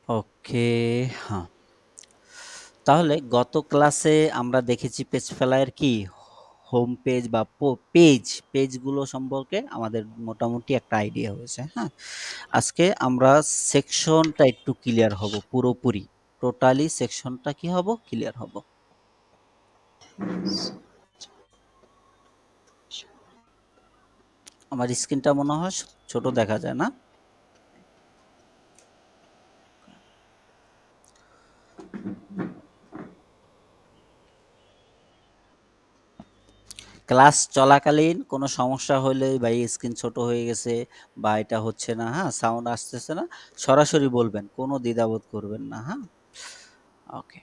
ওকে, হ্যাঁ। তাহলে গত ক্লাসে আমরা দেখেছি পেজ ফ্লাইয়ের কি হোম পেজ বা পেজগুলো সম্পর্কে আমাদের মোটামুটি একটা আইডিয়া হয়েছে। হ্যাঁ, আজকে আমরা সেকশনটা একটু ক্লিয়ার হব পুরোপুরি। টোটালি সেকশনটা কি হব ক্লিয়ার হব। আমার স্ক্রিনটা মনে হয় ছোট দেখা যায় না? ক্লাস চলাকালীন কোনো সমস্যা হলে বা এই স্ক্রিন ছোট হয়ে গেছে বা এটা হচ্ছে না, হ্যাঁ, সাউন্ড আসতেছে না, সরাসরি বলবেন, কোনো দ্বিধাবোধ করবেন না। হ্যাঁ, ওকে।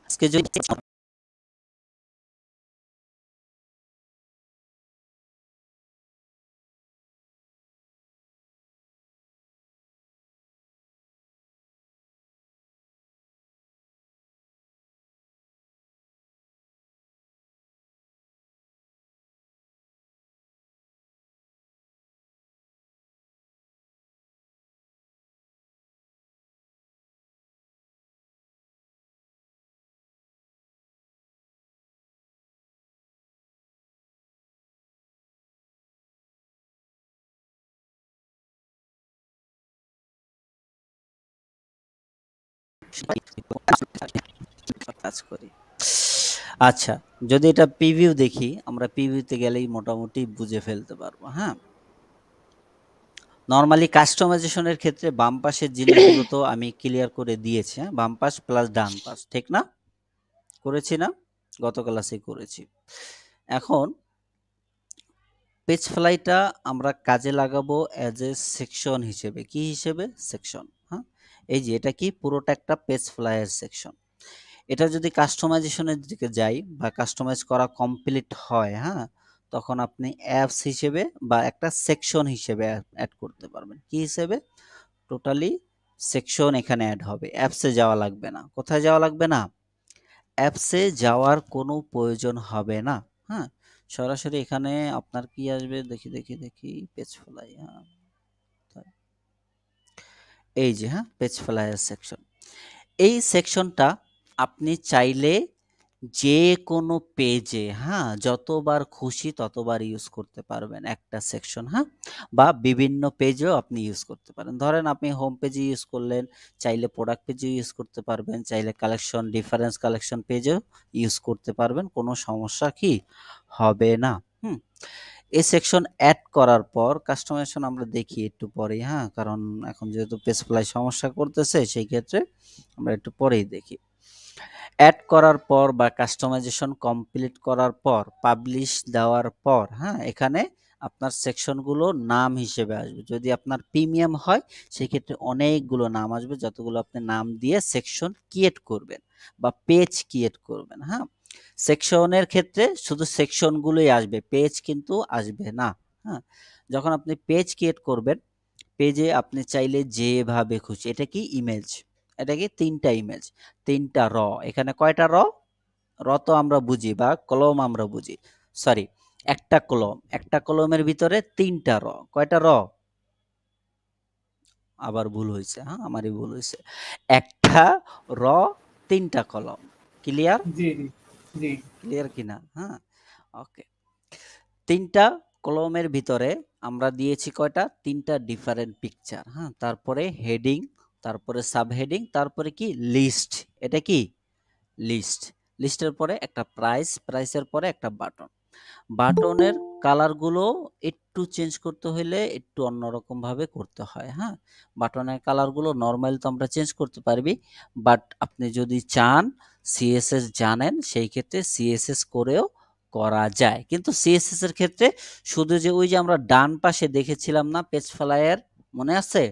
আজকে যদি কাজ করি, আচ্ছা, যদি এটা প্রিভিউ দেখি, আমরা প্রিভিউতে গেলেই মোটামুটি বুঝে ফেলতে পারবো। হ্যাঁ, নরমালি কাস্টমাইজেশনের ক্ষেত্রে বাম পাশের জিনিসগুলো তো আমি ক্লিয়ার করে দিয়েছি। হ্যাঁ, বাম পাশ প্লাস ডান পাশ, ঠিক না? করেছি না? গত ক্লাসেই করেছি। এখন পেজ ফ্লাইটা আমরা কাজে লাগাবো অ্যাজ এ সেকশন হিসেবে। কি হিসেবে? সেকশন। হ্যাঁ, এই যে এটা কি পুরোটা একটা পেজ ফ্লাইয়ের সেকশন। এটা যদি কাস্টমাইজেশনের দিকে যাই বা কাস্টমাইজ করা কমপ্লিট হয়, হ্যাঁ, তখন আপনি অ্যাপস হিসেবে বা একটা সেকশন হিসেবে অ্যাড করতে পারবেন। কি হিসেবে? টোটালি সেকশন এখানে অ্যাড হবে, অ্যাপসে যাওয়া লাগবে না। কোথায় যাওয়া লাগবে না? অ্যাপসে যাওয়ার কোনো প্রয়োজন হবে না। হ্যাঁ, সরাসরি এখানে আপনার কি আসবে, দেখি পেজ ফ্লাই। হ্যাঁ, এই যে, হ্যাঁ, পেজ ফ্লাইয়ের সেকশন। এই সেকশনটা আপনি চাইলে যে কোনো পেজে, হ্যাঁ, যতবার খুশি ততবার ইউজ করতে পারবেন একটা সেকশন। হ্যাঁ, বা বিভিন্ন পেজেও আপনি ইউজ করতে পারেন। ধরেন আপনি হোম পেজে ইউজ করলেন, চাইলে প্রোডাক্ট পেজে ইউজ করতে পারবেন, চাইলে কালেকশন ডিফারেন্স কালেকশন পেজেও ইউজ করতে পারবেন, কোনো সমস্যা কি হবে না। হুম, এই সেকশন অ্যাড করার পর কাস্টমাইজেশন আমরা দেখি একটু পরেই। হ্যাঁ, কারণ এখন যেহেতু পেজ ফ্লাই সমস্যা করতেছে, সেই ক্ষেত্রে আমরা একটু পরেই দেখি। অ্যাড করার পর বা কাস্টমাইজেশন কমপ্লিট করার পর পাবলিশ দেওয়ার পর, হ্যাঁ, এখানে আপনার সেকশনগুলো নাম হিসেবে আসবে। যদি আপনার প্রিমিয়াম হয় সেক্ষেত্রে অনেকগুলো নাম আসবে, যতগুলো আপনি নাম দিয়ে সেকশন ক্রিয়েট করবেন বা পেজ ক্রিয়েট করবেন। হ্যাঁ, সেকশনের ক্ষেত্রে শুধু সেকশনগুলোই আসবে, পেজ কিন্তু আসবে না। হ্যাঁ, যখন আপনি পেজ ক্রিয়েট করবেন, পেজে আপনি চাইলে যেভাবে খুশি, এটা কি ইমেজ, এটা কি ৩টা ইমেজ, ৩টা র। এখানে কয়টা র? র তো আমরা বুঝি বা কলম আমরা বুঝি, সরি, একটা কলম, একটা কলমের ভিতরে ৩টা র। কয়টা র? আবার ভুল হয়েছে, হ্যাঁ, আমারই ভুল হয়েছে। একটা র, ৩টা কলম। ক্লিয়ার? জি জি জি। ক্লিয়ার কিনা? হ্যাঁ, ওকে, 3টা কলমের ভিতরে আমরা দিয়েছি কয়টা? 3টা ডিফারেন্ট পিকচার, হ্যাঁ? তারপরে হেডিং, তারপরে সাবহেডিং, তারপরে কি লিস্ট। এটা কি লিস্ট। লিস্টের পরে একটা প্রাইস, প্রাইসের পরে একটা বাটন। বাটনের কালারগুলো একটু চেঞ্জ করতে হইলে একটু অন্যরকম ভাবে করতে হয়, হ্যাঁ? বাটনের কালারগুলো নরমাল তো আমরা চেঞ্জ করতে পারবি, বাট আপনি যদি চান, সিএসএস জানেন, সেই ক্ষেত্রে সিএসএস করেও করা যায়। কিন্তু সিএসএস এর ক্ষেত্রে শুধু যে ওই যে আমরা ডান পাশে দেখেছিলাম না পেজ ফ্লাইয়ার, মনে আছে?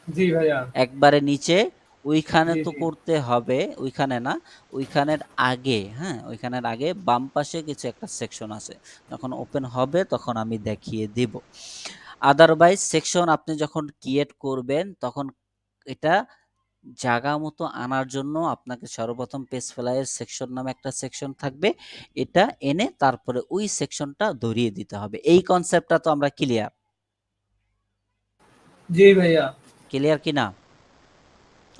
জি ভাইয়া। একবারে নিচে ওইখানে জি তো জি। করতে হবে, ওইখানে না, ওইখানের আগে, হ্যাঁ, ওইখানের আগে বাম পাশে কিছু একটা সেকশন আছে, যখন ওপেন হবে তখন আমি দেখিয়ে দিব। আদারওয়াইজ সেকশন আপনি যখন ক্রিয়েট করবেন তখন এটা জায়গা মতো আনার জন্য আপনাকে সর্বপ্রথম পেজ ফ্লাইয়ের সেকশন নামে একটা সেকশন থাকবে, এটা এনে তারপরে ওই সেকশনটা ধরিয়ে দিতে হবে। এই কনসেপ্টটা তো আমরা ক্লিয়ার? জি ভাইয়া। ক্লিয়ার কি না?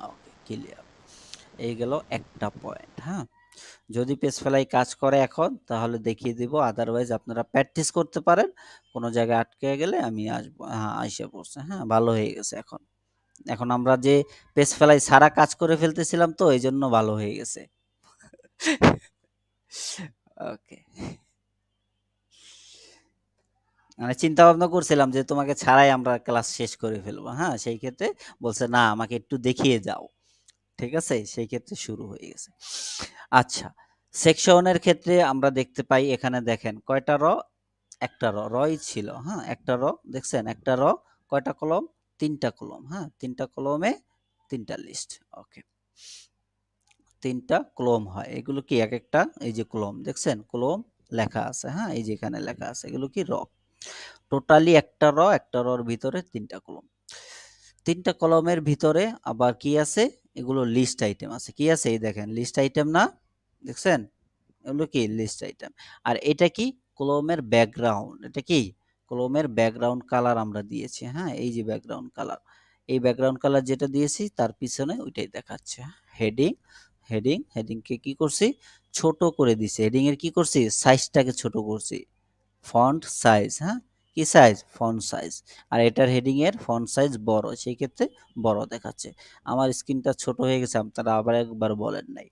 ওকে, ক্লিয়ার। এই গেল একটা পয়েন্ট, হ্যাঁ? যদি পেজ ফেলাই কাজ করে এখন তাহলে দেখিয়ে দিব, আদারওয়াইজ আপনারা প্র্যাকটিস করতে পারেন। কোনো জায়গায় আটকে গেলে আমি আসবো। হ্যাঁ, আইসা পড়ছে, হ্যাঁ, ভালো হয়ে গেছে এখন। এখন আমরা যে পেজ ফেলাই সারা কাজ করে ফেলতেছিলাম তো এই জন্য ভালো হয়ে গেছে। ওকে, মানে চিন্তা ভাবনা করছিলাম যে তোমাকে ছাড়াই আমরা ক্লাস শেষ করে ফেলবো, হ্যাঁ? সেই ক্ষেত্রে বলছে না আমাকে একটু দেখিয়ে যাও। ঠিক আছে? সেই ক্ষেত্রে শুরু হয়ে গেছে। আচ্ছা, সেকশনের ক্ষেত্রে আমরা দেখতে পাই এখানে দেখেন কয়টা র? একটা র, রই ছিল, হ্যাঁ? একটা র দেখছেন? একটা র, কয়টা কলম? 3টা কলম, হ্যাঁ? 3টা কলমে 3টা লিস্ট। ওকে। 3টা কলম হয়। এগুলো কি একেকটা এই যে কলম দেখছেন? কলম লেখা আছে, হ্যাঁ? এই যে এখানে লেখা আছে। এগুলো কি র। টোটালি একটা র, একটা রর ভিতরে 3টা কলম। 3টা কলমের ভিতরে আবার কি আছে? এগুলো লিস্ট আইটেম আছে। কি আছে? এই দেখেন লিস্ট আইটেম না? দেখছেন? এগুলো কি লিস্ট আইটেম। আর এটা কি? কলমের ব্যাকগ্রাউন্ড। এটা কি? কলমের ব্যাকগ্রাউন্ড কালার আমরা দিয়েছি, হ্যাঁ? এই যে ব্যাকগ্রাউন্ড কালার। এই ব্যাকগ্রাউন্ড কালার যেটা দিয়েছি তার পিছনে ওইটাই দেখাচ্ছে। হেডিং, হেডিংকে কি করছি? ছোট করে দিছি। হেডিং এর কি করছি? সাইজটাকে ছোট করছি। ফন্ট সাইজ, হ্যাঁ? কি সাইজ? Font size. আর এটার হেডিং এর ফন্ট সাইজ বড়, সেই ক্ষেত্রে বড় দেখাচ্ছে। আমার স্ক্রিনটা ছোট হয়ে গেছে, আপনারা আবার একবার বলেন নাই।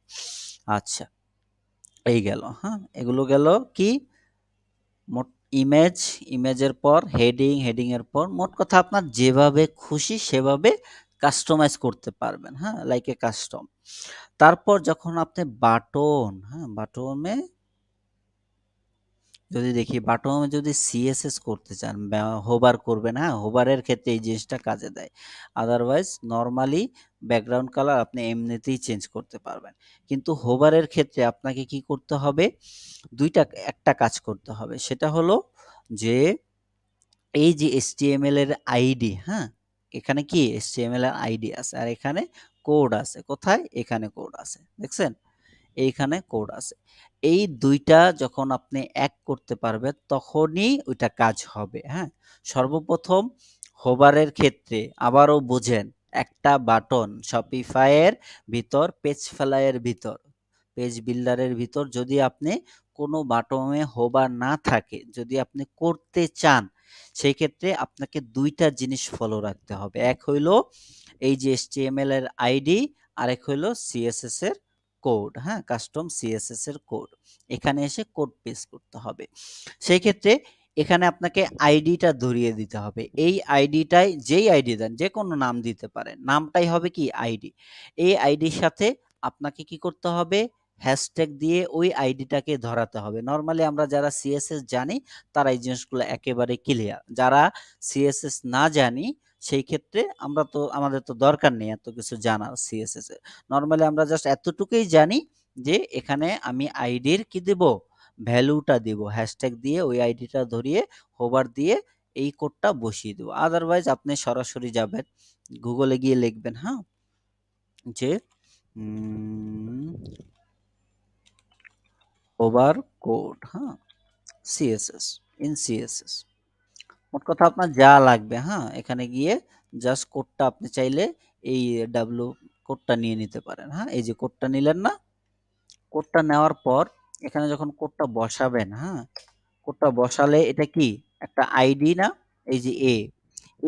আচ্ছা, এই গেল, হ্যাঁ? এগুলো গেল কি? মোট ইমেজ, ইমেজের পর হেডিং, হেডিং এর পর মোট কথা আপনার যেভাবে খুশি সেভাবে কাস্টমাইজ করতে পারবেন, হ্যাঁ? Like a custom. তারপর যখন আপনি বাটন, হ্যাঁ? বাটনে যদি দেখি, বাটনে যদি সিএসএস করতে চান, হোভার করবেন, হ্যাঁ? হোভারের ক্ষেত্রে এই জিনিসটা কাজে দেয়। আদারওয়াইজ নরমালি ব্যাকগ্রাউন্ড কালার আপনি এমনিতেই চেঞ্জ করতে পারবেন। কিন্তু হোভারের ক্ষেত্রে আপনাকে কি করতে হবে? একটা কাজ করতে হবে। সেটা হলো যে এই যে HTML এর আইডি, হ্যাঁ? এখানে কি HTML এর আইডি আছে আর এখানে কোড আছে। কোথায়? এখানে কোড আছে। দেখছেন? এইখানে কোড আছে। এই ২টা যখন আপনি এক করতে পারবেন তখনই ওইটা কাজ হবে, হ্যাঁ? সর্বপ্রথম হোভারের ক্ষেত্রে আবারও বোঝেন, একটা বাটন Shopify এর ভিতর, পেজ ফ্লাইয়ের ভিতর, পেজ বিল্ডারের ভিতর যদি আপনি কোনো বাটনে হোভার না থাকে, যদি আপনি করতে চান, সেই ক্ষেত্রে আপনাকে ২টা জিনিস ফলো রাখতে হবে। এক হইলো এই যে HTML এর আইডি, আরেক হইলো CSS এর কোড, হ্যাঁ? কাস্টম সিএসএস এর কোড। এখানে এসে কোড পেস্ট করতে হবে। সেই ক্ষেত্রে এখানে আপনাকে আইডিটা ধরিয়ে দিতে হবে। এই আইডিটাই, যেই আইডি দেন, যেকোনো নাম দিতে পারেন। নামটাই হবে কি? আইডি। এই আইডির সাথে আপনাকে কি করতে হবে? হ্যাশট্যাগ দিয়ে ওই আইডিটাকে ধরাতে হবে। নরমালি আমরা যারা সিএসএস জানি তারা এই জিনিসগুলো একেবারে ক্লিয়ার। যারা সিএসএস না জানি সেই ক্ষেত্রে আমাদের তো দরকার নেই এত কিছু জানার সিএসএস এর। নরমালি আমরা জাস্ট এতটুকুই জানি যে এখানে আমি আইডির কি দিব? ভ্যালুটা দিব। হ্যাশট্যাগ দিয়ে ওই আইডিটা ধরিয়ে হোভার দিয়ে এই কোডটা বসিয়ে দেব। আদারওয়াইজ আপনি সরাসরি যাবেন, গুগলে গিয়ে লিখবেন, হ্যাঁ? যে হোভার কোড, হ্যাঁ? CSS, in CSS. মোট কথা আপনার যা লাগবে, হ্যাঁ? এখানে গিয়ে জাস্ট কোডটা আপনি চাইলে এই কোডটা নিয়ে নিতে পারেন, হ্যাঁ? এই যে কোডটা নিলেন না? কোডটা নেওয়ার পর এখানে যখন কোডটা বসাবেন, হ্যাঁ? কোডটা বসালে এটা কি? একটা আইডি না? এই যে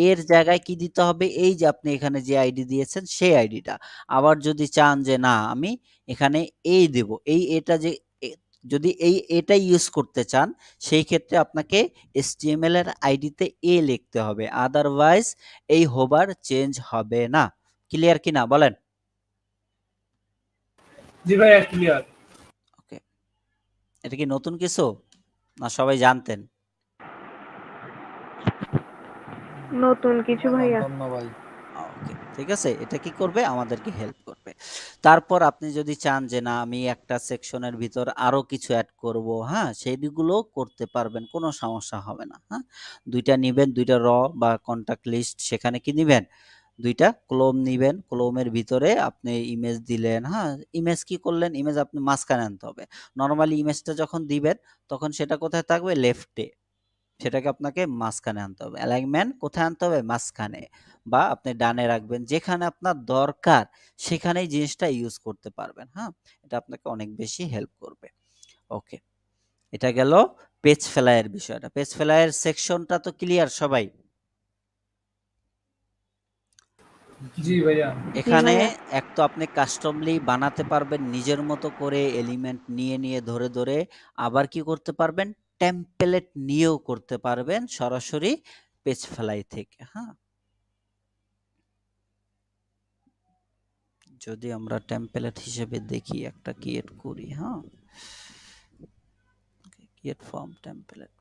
এর জায়গায় কি দিতে হবে? এই যে আপনি এখানে যে আইডি দিয়েছেন সেই আইডিটা। আবার যদি চান যে না আমি এখানে দেব। এটা যে এ যদি এটাই ইউজ করতে চান সেই ক্ষেত্রে আপনাকে HTML এর আইডিতে লিখতে হবে। আদারওয়াইজ এই হোভার চেঞ্জ হবে না। ক্লিয়ার কিনা বলেন? জি ভাইয়া ক্লিয়ার। ওকে। এটা কি নতুন কিছু? না সবাই জানতেন? নতুন কিছু ভাইয়া। ভাই। ওকে, ঠিক আছে। এটা কি করবে? আমাদেরকে হেল্প করবে। তারপর আপনি যদি চান যে না আমি একটা সেকশনের ভিতর আরো কিছু এড করব, হ্যাঁ? সেইগুলোও করতে পারবেন। কোনো সমস্যা হবে না, হ্যাঁ? ২ টা নিবেন, ২ টা বা কন্টাক্ট লিস্ট সেখানে কি নিবেন? ২ টা ক্লোম নিবেন। ক্লোমের ভিতরে আপনি ইমেজ দিলেন, হ্যাঁ? ইমেজ কি করলেন? ইমেজ আপনি মাঝখানে আনতে হবে। নরমালি ইমেজটা যখন দিবেন তখন সেটা কোথায় থাকবে? লেফটে। সেটাকে আপনাকে মাঝখানে আনতে হবে। অ্যালাইনমেন্ট কোথায় আনতে হবে? মাঝখানে বা আপনি ডানে রাখবেন। যেখানে আপনার দরকার সেখানেই জিনিসটা ইউজ করতে পারবেন, হ্যাঁ? এটা আপনাকে অনেক বেশি হেল্প করবে। ওকে। এটা গেল পেজ ফ্লাইয়ের বিষয়টা। পেজ ফ্লাইয়ের সেকশনটা তো ক্লিয়ার সবাই? জি ভাইয়া। জি এখানে ভাইয়া। এক তো আপনি কাস্টমলি বানাতে পারবেন নিজের মতো করে এলিমেন্ট নিয়ে ধরে। আবার কি করতে পারবেন? টেমপ্লেট নিয়েও করতে পারবেন সরাসরি পেজ ফ্লাই থেকে, হ্যাঁ? যদি আমরা টেমপ্লেট হিসেবে দেখি একটা ক্রিয়েট করি, হ্যাঁ? Create form template.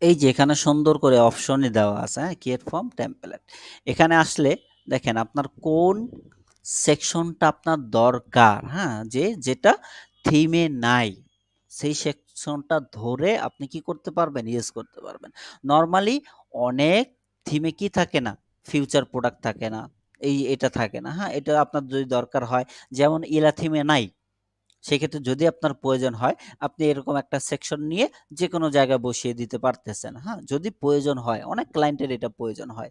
এই যে এখানে সুন্দর করে অপশনই দেওয়া আছে, হ্যাঁ? Create form template. এখানে আসলে দেখেন আপনার কোন সেকশনটা আপনার দরকার, হ্যাঁ? যেটা থিমে নাই সেই সেকশনটা ধরে আপনি কি করতে পারবেন? ইউজ করতে পারবেন। নরমালি অনেক থিমে কি থাকে না? ফিউচার প্রোডাক্ট থাকে না। এটা থাকে না, হ্যাঁ? এটা আপনার যদি দরকার হয় যেমন ইলা থিমে নাই। সেক্ষেত্রে যদি আপনার প্রয়োজন হয় আপনি এরকম একটা সেকশন নিয়ে যেকোনো জায়গায় বসিয়ে দিতে পারতেছেন, হ্যাঁ? যদি প্রয়োজন হয়, অনেক ক্লায়েন্টের এটা প্রয়োজন হয়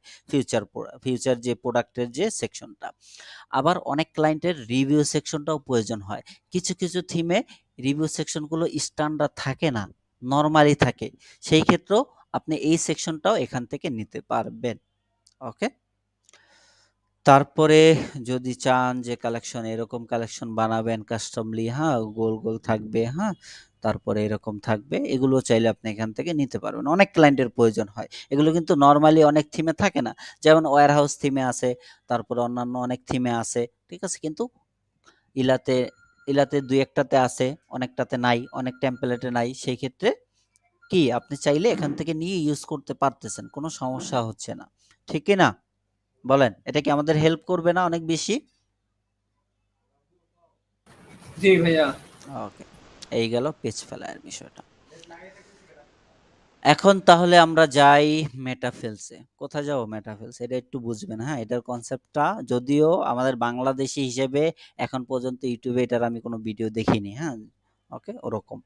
ফিউচার যে প্রোডাক্টের যে সেকশনটা। আবার অনেক ক্লায়েন্টের রিভিউ সেকশনটাও প্রয়োজন হয়। কিছু থিমে রিভিউ সেকশনগুলো স্ট্যান্ডার্ড থাকে না, নরমালি থাকে। সেই ক্ষেত্রেও আপনি এই সেকশনটাও এখান থেকে নিতে পারবেন। ওকে? তারপরে যদি চান যে কালেকশন এরকম কালেকশন বানাবেন কাস্টমলি, হ্যাঁ? গোল থাকবে, হ্যাঁ? তারপরে এরকম থাকবে। এগুলো চাইলে আপনি এখান থেকে নিতে পারবেন। অনেক ক্লায়েন্টের প্রয়োজন হয়। এগুলো কিন্তু নরমালি অনেক থিমে থাকে না। যেমন ওয়্যারহাউস থিমে আছে, তারপরে অন্যান্য অনেক থিমে আছে। ঠিক আছে? কিন্তু ইলাতে ইলাতে ২-১ টাতে আছে, অনেকটাতে নাই, অনেক টেমপ্লেটে নাই। সেই ক্ষেত্রে কি আপনি চাইলে এখান থেকে নিয়ে ইউজ করতে পারতেছেন। কোনো সমস্যা হচ্ছে না। ঠিক কি না? বলেন, এটা কি আমাদের হেল্প করবে না অনেক বেশি? জি ভাইয়া। ওকে। এই গেল পেজ ফেলার বিষয়টা। এখন তাহলে আমরা যাই মেটাফেলসে। কোথায় যাবো মেটাফেলস? এটা একটু বুঝবেন, হ্যাঁ? এটার কনসেপ্টটা যদিও আমাদের বাংলাদেশী হিসেবে এখন পর্যন্ত ইউটিউবে এটার আমি কোনো ভিডিও দেখিনি, হ্যাঁ? ওকে, ওরকম।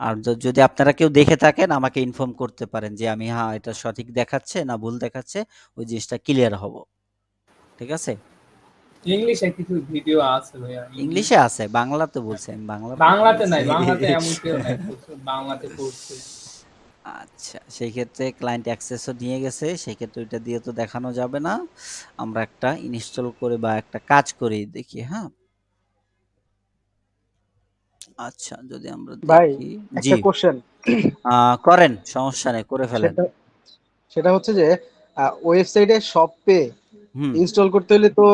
আর যদি আপনারা কেউ দেখে থাকেন আমাকে ইনফর্ম করতে পারেন যে আমি হ্যাঁ এটা সঠিক দেখাচ্ছে না ভুল দেখাচ্ছে, ওই জিনিসটা ক্লিয়ার হব। ঠিক আছে? ইংলিশে কিছু ভিডিও আছে ভাইয়া, ইংলিশ। ইংলিশে আছে, বাংলাতে বলছি আমি, বাংলাতে কি বাংলাতে বলছি? নাই, বাংলাতে এমন কেউ নাই, বাংলাতে পড়ছে। আচ্ছা, সেই ক্ষেত্রে ক্লায়েন্ট অ্যাক্সেসও নিয়ে গেছে, সেই ক্ষেত্রে ওইটা দিয়ে তো দেখানো যাবে না। আমরা একটা ইনস্টল করে বা একটা কাজ করেই দেখি, হ্যাঁ? আচ্ছা, যদি আমরা ভাই দেখি। জি, একটা কোশ্চেন, করেন, সমস্যা নেই, করে ফেলেন। সেটা সেটা হচ্ছে যে ওয়েবসাইটে শপে হুম। ইনস্টল করতে হলে তো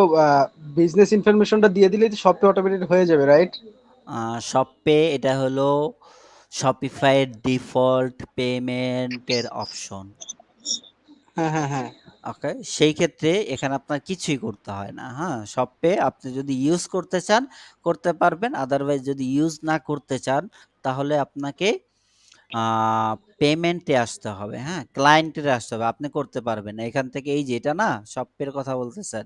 বিজনেস ইনফরমেশনটা দিয়ে দিলেই তো শপে অটোমেটেড হয়ে যাবে, রাইট? শপে এটা হলো শপিফাইয়ের ডিফল্ট পেমেন্টের অপশন। হ্যাঁ হ্যাঁ হ্যাঁ। ওকে, সেই ক্ষেত্রে এখানে আপনার কিছুই করতে হয় না, হ্যাঁ? শপে আপনি যদি ইউজ করতে চান করতে পারবেন, আদারওয়াইজ যদি ইউজ না করতে চান তাহলে আপনাকে পেমেন্টে আসতে হবে, হ্যাঁ? ক্লায়েন্টের আসতে হবে, আপনি করতে পারবেন না এখান থেকে। এই যে এটা না, শপের কথা বলতেছেন,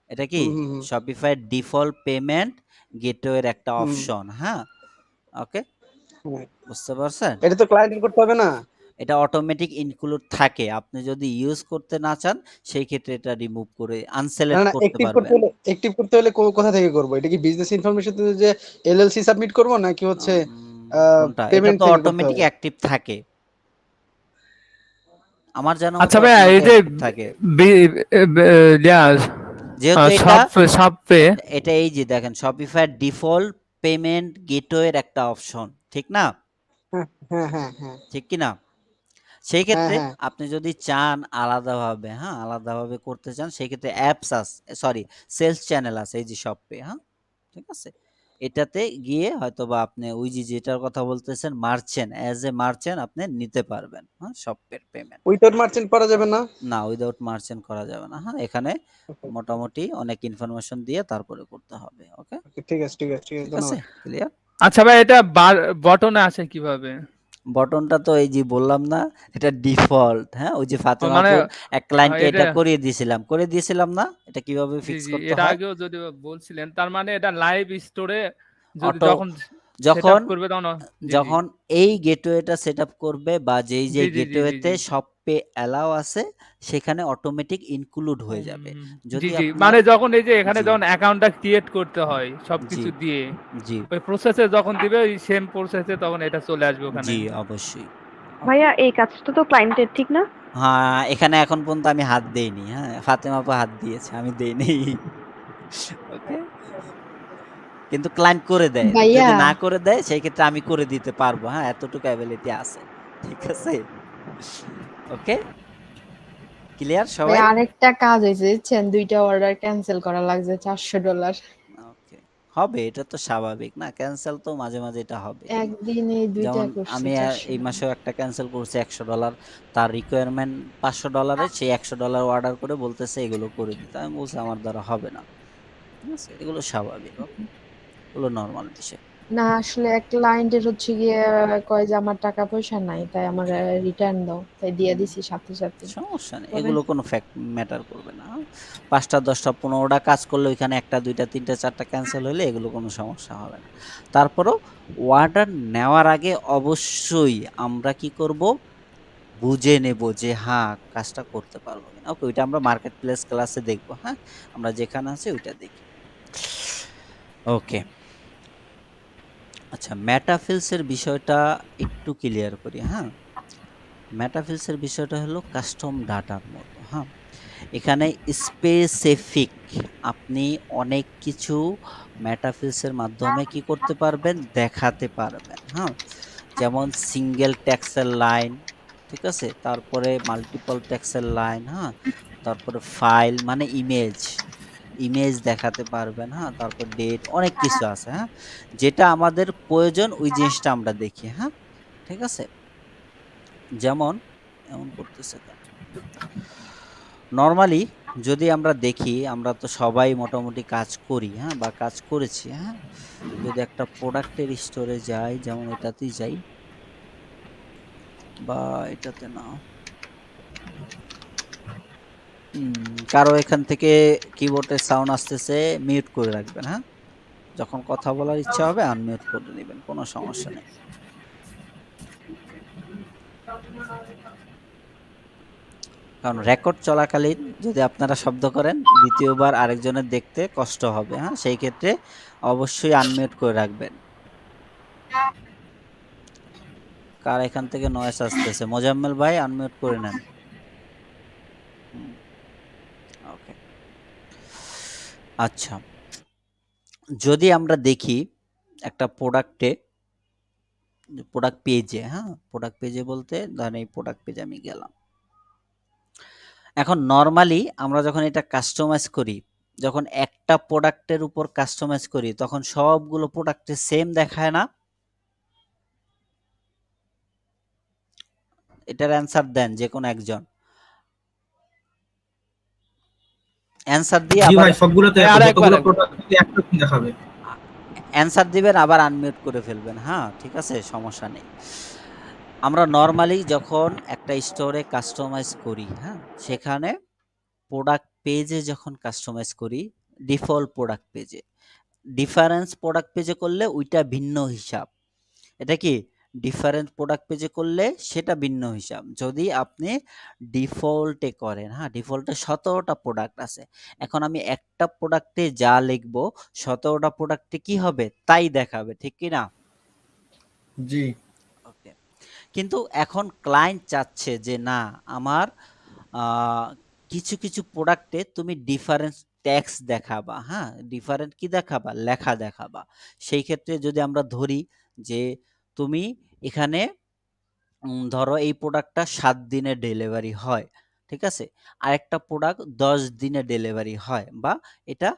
এটা কি হুম হুম শপিফাইয়ের ডিফল্ট পেমেন্ট গেটওয়ের একটা হুম অপশন, হ্যাঁ? ওকে, হুম। বুঝতে পারছেন? এটা তো ক্লায়েন্টের করতে হবে না? এটা অটোমেটিক ইনক্লুড থাকে। আপনি যদি ইউজ করতে না চান সেই ক্ষেত্রে এটা রিমুভ করে না আনসিলেক্ট না, করতে পারবেন। অ্যাক্টিভ করতে হলে কোথা থেকে করব? এটা কি বিজনেস ইনফরমেশন থেকে যে এলএলসি সাবমিট করব নাকি হচ্ছে কোনটা? এটা পেমেন্ট তো থেকে করতে অটোমেটিক হবে? অ্যাক্টিভ থাকে। আমার জানা আচ্ছা মতে ভাইয়া, এই অটোমেটিক যে অ্যাক্টিভ থাকে। যেহেতু যেহেতু সব পে এটা এই যে দেখেন শপিফাই ডিফল্ট পেমেন্ট গেটওয়ের একটা অপশন, ঠিক না? হ্যাঁ হ্যাঁ হ্যাঁ হ্যাঁ ঠিক কি না? সেই হ্যাঁ ক্ষেত্রে হ্যাঁ। আপনি যদি চান আলাদাভাবে, হ্যাঁ আলাদাভাবে করতে চান সেই ক্ষেত্রে অ্যাপস আছে, সরি সেলস চ্যানেল আছে এই যে শপপে, হ্যাঁ ঠিক আছে। এটাতে গিয়ে হয়তোবা আপনি ওই যে যেটার কথা বলতেছেন মার্চেন্ট, অ্যাজ এ মার্চেন্ট আপনি নিতে পারবেন, হ্যাঁ শপের পেমেন্ট। উইথাউট মার্চেন্ট করা যাবে না? না, উইদাউট মার্চেন্ট করা যাবে না। হ্যাঁ এখানে মোটামুটি অনেক ইনফরমেশন দিয়ে তারপরে করতে হবে। ওকে, ঠিক আছে ঠিক আছে ঠিক আছে, ঠিক আছে, ধন্যবাদ। ক্লিয়ার। আচ্ছা ভাই, এটা বটনে আসে কিভাবে? বটনটা তো এই যে বললাম না, এটা ডিফল্ট। হ্যাঁ ওই যে ফাতেমা মানে আপুর এক ক্লায়েন্টকে এটা এটা করে দিয়েছিলাম না, এটা কিভাবে জি ফিক্স জি, করতে এটা হয়। আগেও যদি বলছিলেন, তার মানে এটা লাইভ স্টোরে যদি অটো যখন সেটআপ যখন করবে তখন জি জি যখন এই গেটওয়েটা সেট আপ করবে বা যেই জি জি জি জি গেটওয়েতে জি সব পে অ্যালাউ আছে সেখানে অটোমেটিক ইনক্লুড হয়ে হুম, যাবে। হুম, যদি জি আপনার মানে যখন এই যে এখানে জি যখন অ্যাকাউন্টটা ক্রিয়েট করতে হয় জি সবকিছু দিয়ে, জি ওই প্রসেসে যখন দিবে ওই সেম প্রসেসে তখন এটা চলে আসবে ওখানে। জি অবশ্যই। ভাইয়া এই কাজটা তো ক্লায়েন্টের, ঠিক না? হ্যাঁ এখানে এখন পর্যন্ত আমি হাত দেইনি, হ্যাঁ ফাতেমা আপু হাত দিয়েছে, আমি দেইনি। ওকে, কিন্তু ক্লায়েন্ট করে দেয়। ভাইয়া যদি না করে দেয় সেই ক্ষেত্রে আমি করে দিতে পারবো, হ্যাঁ এতটুকু অ্যাবিলিটি আছে, ঠিক আছে। ওকে, ক্লিয়ার সবাই। আরেকটা কাজ হয়েছে বুঝছেন, 2টা অর্ডার ক্যান্সেল করা লাগছে $400। ওকে, হবে, এটা তো স্বাভাবিক না, ক্যান্সেল তো মাঝে মাঝে এটা হবে। একদিনে 2টা যেমন করছি আমি এই $400। মাসেও একটা ক্যান্সেল করছি $100, তার রিকোয়ারমেন্ট $500, সেই $100 অর্ডার করে বলতেছে এগুলো করে দিতে। আমি বলছি আমার দ্বারা হবে না, ঠিক আছে, এগুলো স্বাভাবিক। ওকে, এগুলো নর্মাল বিষয়। না আসলে এক ক্লায়েন্টের হচ্ছে গিয়ে কয় যে আমার টাকা পয়সা নাই, তাই আমার রিটার্ন দাও, তাই দিয়ে দিছি সাথে সাথে। সমস্যা নেই, পরে এগুলো কোনো ফ্যাক্ট ম্যাটার করবে না। 5টা 10টা 15টা কাজ করলে ওইখানে 1টা 2টা 3টা 4টা ক্যান্সেল হলে এগুলো কোনো সমস্যা হবে না। তারপরও অর্ডার নেওয়ার আগে অবশ্যই আমরা কি করব, বুঝে নেব যে হ্যাঁ কাজটা করতে পারবো কিনা। ওকে, ওইটা আমরা মার্কেট প্লেস ক্লাসে দেখবো। হ্যাঁ আমরা যেখানে আছি ওইটা দেখি। ওকে, আচ্ছা মেটাফিলসের বিষয়টা একটু ক্লিয়ার করি। হ্যাঁ মেটাফিলসের বিষয়টা হলো কাস্টম ডাটার মতো। হ্যাঁ এখানে স্পেসিফিক আপনি অনেক কিছু মেটাফিলসের মাধ্যমে কি করতে পারবেন, দেখাতে পারবেন। হ্যাঁ যেমন সিঙ্গেল ট্যাক্সের লাইন, ঠিক আছে, তারপরে মাল্টিপল ট্যাক্সের লাইন, হ্যাঁ তারপরে ফাইল মানে ইমেজ দেখাতে পারবেন, হ্যাঁ তারপর ডেট, অনেক কিছু আছে। হ্যাঁ যেটা আমাদের প্রয়োজন ওই জিনিসটা আমরা দেখি। হ্যাঁ ঠিক আছে, যেমন এমন করতেছে কেন, নর্মালি যদি আমরা দেখি, আমরা তো সবাই মোটামুটি কাজ করি, হ্যাঁ বা কাজ করেছি। হ্যাঁ যদি একটা প্রোডাক্টের স্টোরে যাই, যেমন এটাতেই যাই বা এটাতে না, কারো এখান থেকে কিবোর্ডের সাউন্ড আসতেছে, মিউট করে রাখবেন। হ্যাঁ যখন কথা বলার ইচ্ছা হবে আনমিউট করে নেবেন, কোনো সমস্যা নেই। কারণ রেকর্ড চলাকালীন যদি আপনারা শব্দ করেন দ্বিতীয়বার আরেকজনের দেখতে কষ্ট হবে। হ্যাঁ সেই ক্ষেত্রে অবশ্যই আনমিউট করে রাখবেন। কার এখান থেকে নয়েজ আসতেছে? মোজাম্মেল ভাই আনমিউট করে নেন। ওকে, আচ্ছা যদি আমরা দেখি একটা প্রোডাক্ট পেজে, হ্যাঁ প্রোডাক্ট পেজে বলতে ধরেন এই প্রোডাক্ট পেজে আমি গেলাম। এখন নরমালি আমরা যখন এটা কাস্টমাইজ করি, যখন একটা প্রোডাক্টের উপর কাস্টমাইজ করি তখন সবগুলো প্রোডাক্টে সেম দেখায় না? এটার অ্যান্সার দেন যে কোনো একজন, অ্যান্সার দিয়ে জি আবার ভাই, সবগুলোতে যতগুলো প্রোডাক্ট একটা দেখাবে। অ্যান্সার দিবেন আবার আনমিউট করে ফেলবেন। হ্যাঁ ঠিক আছে, সমস্যা নেই। আমরা নরমালি যখন একটা স্টোরে কাস্টমাইজ করি, হ্যাঁ সেখানে প্রোডাক্ট পেজে যখন কাস্টমাইজ করি, ডিফল্ট প্রোডাক্ট পেজে, ডিফারেন্স প্রোডাক্ট পেজে করলে ওইটা ভিন্ন হিসাব। এটা কি ডিফারেন্ট প্রোডাক্ট পেজে করলে সেটা ভিন্ন হিসাব। যদি আপনি ডিফল্টে করেন, হ্যাঁ, ডিফল্টে 17টা প্রোডাক্ট আছে। এখন আমি একটা প্রোডাক্টে যা লিখবো 17টা প্রোডাক্টে কি হবে তাই দেখাবে, ঠিক কি না? জি ওকে। কিন্তু এখন ক্লায়েন্ট চাচ্ছে যে না, আমার কিছু কিছু প্রোডাক্টে তুমি ডিফারেন্ট ট্যাক্স দেখাবা, হ্যাঁ, ডিফারেন্ট কি দেখাবা, লেখা দেখাবা। সেই ক্ষেত্রে যদি আমরা ধরি যে তুমি এখানে ধরো এই প্রোডাক্টটা 7 দিনে ডেলিভারি হয়, ঠিক আছে, আরেকটা প্রোডাক্ট 10 দিনে ডেলিভারি হয়, বা এটা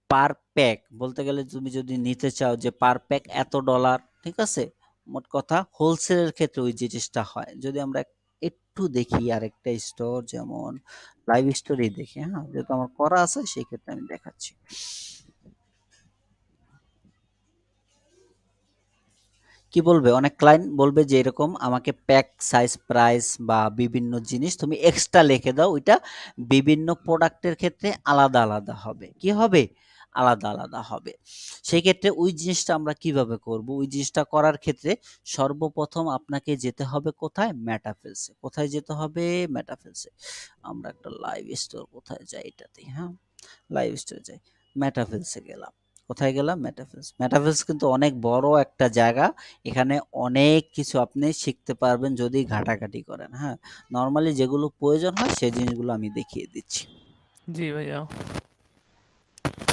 পার প্যাক বলতে গেলে তুমি যদি নিতে চাও যে পার প্যাক এত ডলার, ঠিক আছে, মোট কথা হোলসেলের ক্ষেত্রে ওই জিনিসটা হয়। যদি আমরা একটু দেখি আরেকটা স্টোর, যেমন লাইভ স্টোরি দেখি, হ্যাঁ, যেহেতু আমার করা আছে সেই ক্ষেত্রে আমি দেখাচ্ছি। কি বলবে, অনেক ক্লায়েন্ট বলবে যে এরকম আমাকে প্যাক সাইজ প্রাইস বা বিভিন্ন জিনিস তুমি এক্সট্রা লিখে দাও, ওইটা বিভিন্ন প্রোডাক্টের ক্ষেত্রে আলাদা আলাদা হবে। কি হবে, আলাদা আলাদা হবে। সেই ক্ষেত্রে ওই জিনিসটা আমরা কিভাবে করব, ওই জিনিসটা করার ক্ষেত্রে সর্বপ্রথম আপনাকে যেতে হবে কোথায়, মেটাফেলসে। কোথায় যেতে হবে, মেটাফেলসে। আমরা একটা লাইভ স্টোর কোথায় যাই, এটাতে, হ্যাঁ, লাইভ স্টোরে যাই, মেটাফেলসে গেলাম। কোথায় গেলাম, মেটাফেলস। মেটাফেলস কিন্তু অনেক বড় একটা জায়গা, এখানে অনেক কিছু আপনি শিখতে পারবেন যদি ঘাটাঘাটি করেন। হ্যাঁ, নর্মালি যেগুলো প্রয়োজন হয় সেই জিনিসগুলো আমি দেখিয়ে দিচ্ছি। জি ভাইয়া।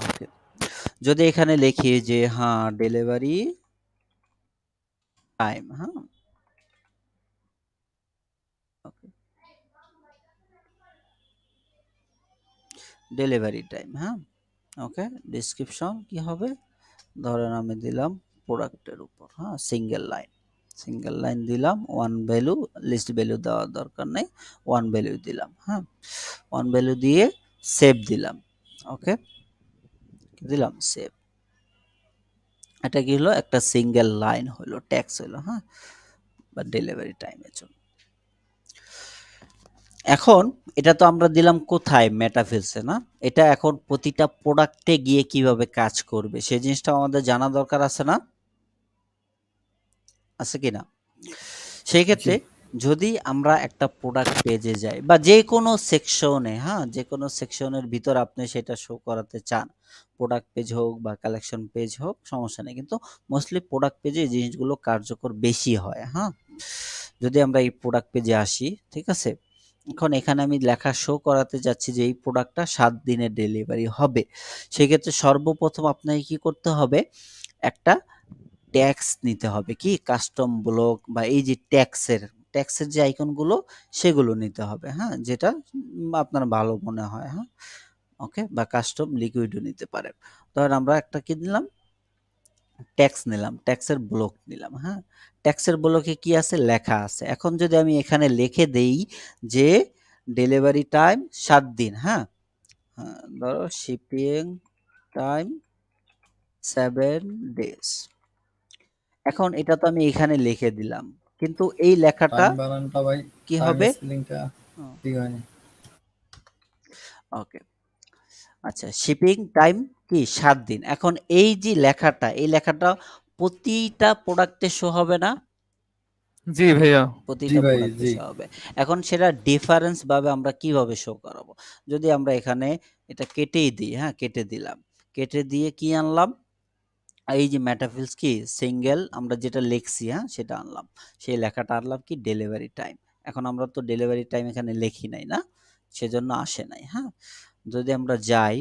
ওকে, যদি এখানে লিখি যে হ্যাঁ ডেলিভারি টাইম, হ্যাঁ, ওকে, ডেলিভারি টাইম, হ্যাঁ, ওকে, ডেসক্রিপশন কি হবে, ধরেন আমি দিলাম প্রোডাক্টের উপর, হ্যাঁ, সিঙ্গেল লাইন দিলাম, ওয়ান ভ্যালু, লিস্ট ভ্যালু দেওয়ার দরকার নেই, ওয়ান ভ্যালু দিলাম, হ্যাঁ, ওয়ান ভ্যালু দিয়ে সেভ দিলাম। ওকে, দিলাম সেভ। এটা কি হলো, একটা সিঙ্গেল লাইন হলো, ট্যাক্স হলো, হ্যাঁ, বা ডেলিভারি টাইমের জন্য। এখন এটা তো আমরা দিলাম কোথায়, মেটাফেলসে না? এটা এখন প্রতিটা প্রোডাক্টে গিয়ে কিভাবে কাজ করবে সেই জিনিসটা আমাদের জানা দরকার আছে না, আছে কি না? সেই ক্ষেত্রে যদি আমরা একটা প্রোডাক্ট পেজে যাই বা যে কোনো সেকশনে, হ্যাঁ, যে কোনো সেকশনের ভিতর আপনি সেটা শো করাতে চান, প্রোডাক্ট পেজ হোক বা কালেকশন পেজ হোক, সমস্যা নেই, কিন্তু মোস্টলি প্রোডাক্ট পেজে এই জিনিসগুলো কার্যকর বেশি হয়। হ্যাঁ, যদি আমরা এই প্রোডাক্ট পেজে আসি, ঠিক আছে, এখন এখানে আমি লেখা শো করাতে যাচ্ছি যে এই প্রোডাক্টটা 7 দিনের ডেলিভারি হবে। সেক্ষেত্রে সর্বপ্রথম আপনাকে কি করতে হবে, একটা ট্যাক্স নিতে হবে, কি কাস্টম ব্লক বা এই যে ট্যাক্সের যে আইকনগুলো সেগুলো নিতে হবে, হ্যাঁ, যেটা আপনার ভালো মনে হয়, হ্যাঁ, ওকে, বা কাস্টম লিকুইডও নিতে পারেন। ধরেন আমরা একটা কি নিলাম, ট্যাক্স নিলাম, ট্যাক্সের ব্লক নিলাম, হ্যাঁ, ট্যাক্সের ব্লকে কি আছে, লেখা আছে। এখন যদি আমি এখানে লিখে দেই যে ডেলিভারি টাইম 7 দিন, হ্যাঁ, ধরো শিপিং টাইম 7 ডেজ। এখন এটা তো আমি এখানে লিখে দিলাম, কিন্তু এই লেখাটা টাইম বানানটা ভাই, কি টাইম হবে, স্পেলিংটা ঠিক হয়নি। ওকে, আচ্ছা, শিপিং টাইম কি 7 দিন। এখন এই যে লেখাটা, এই লেখাটা প্রতিটা প্রোডাক্টে শো হবে না, জি ভাইয়া। প্রতিটা ভাই, প্রোডাক্টে জি। শো হবে। এখন সেটা ডিফারেন্স ভাবে আমরা কিভাবে শো করাবো, যদি আমরা এখানে এটা কেটেই দিই, হ্যাঁ, কেটে দিলাম, কেটে দিয়ে কি আনলাম, এই যে মেটাফিলস কি সিঙ্গেল আমরা যেটা লিখছি, হ্যাঁ, সেটা আনলাম, সেই লেখাটা আনলাম কি ডেলিভারি টাইম। এখন আমরা তো ডেলিভারি টাইম এখানে লিখি নাই না, সেজন্য আসে নাই। হ্যাঁ, যদি আমরা যাই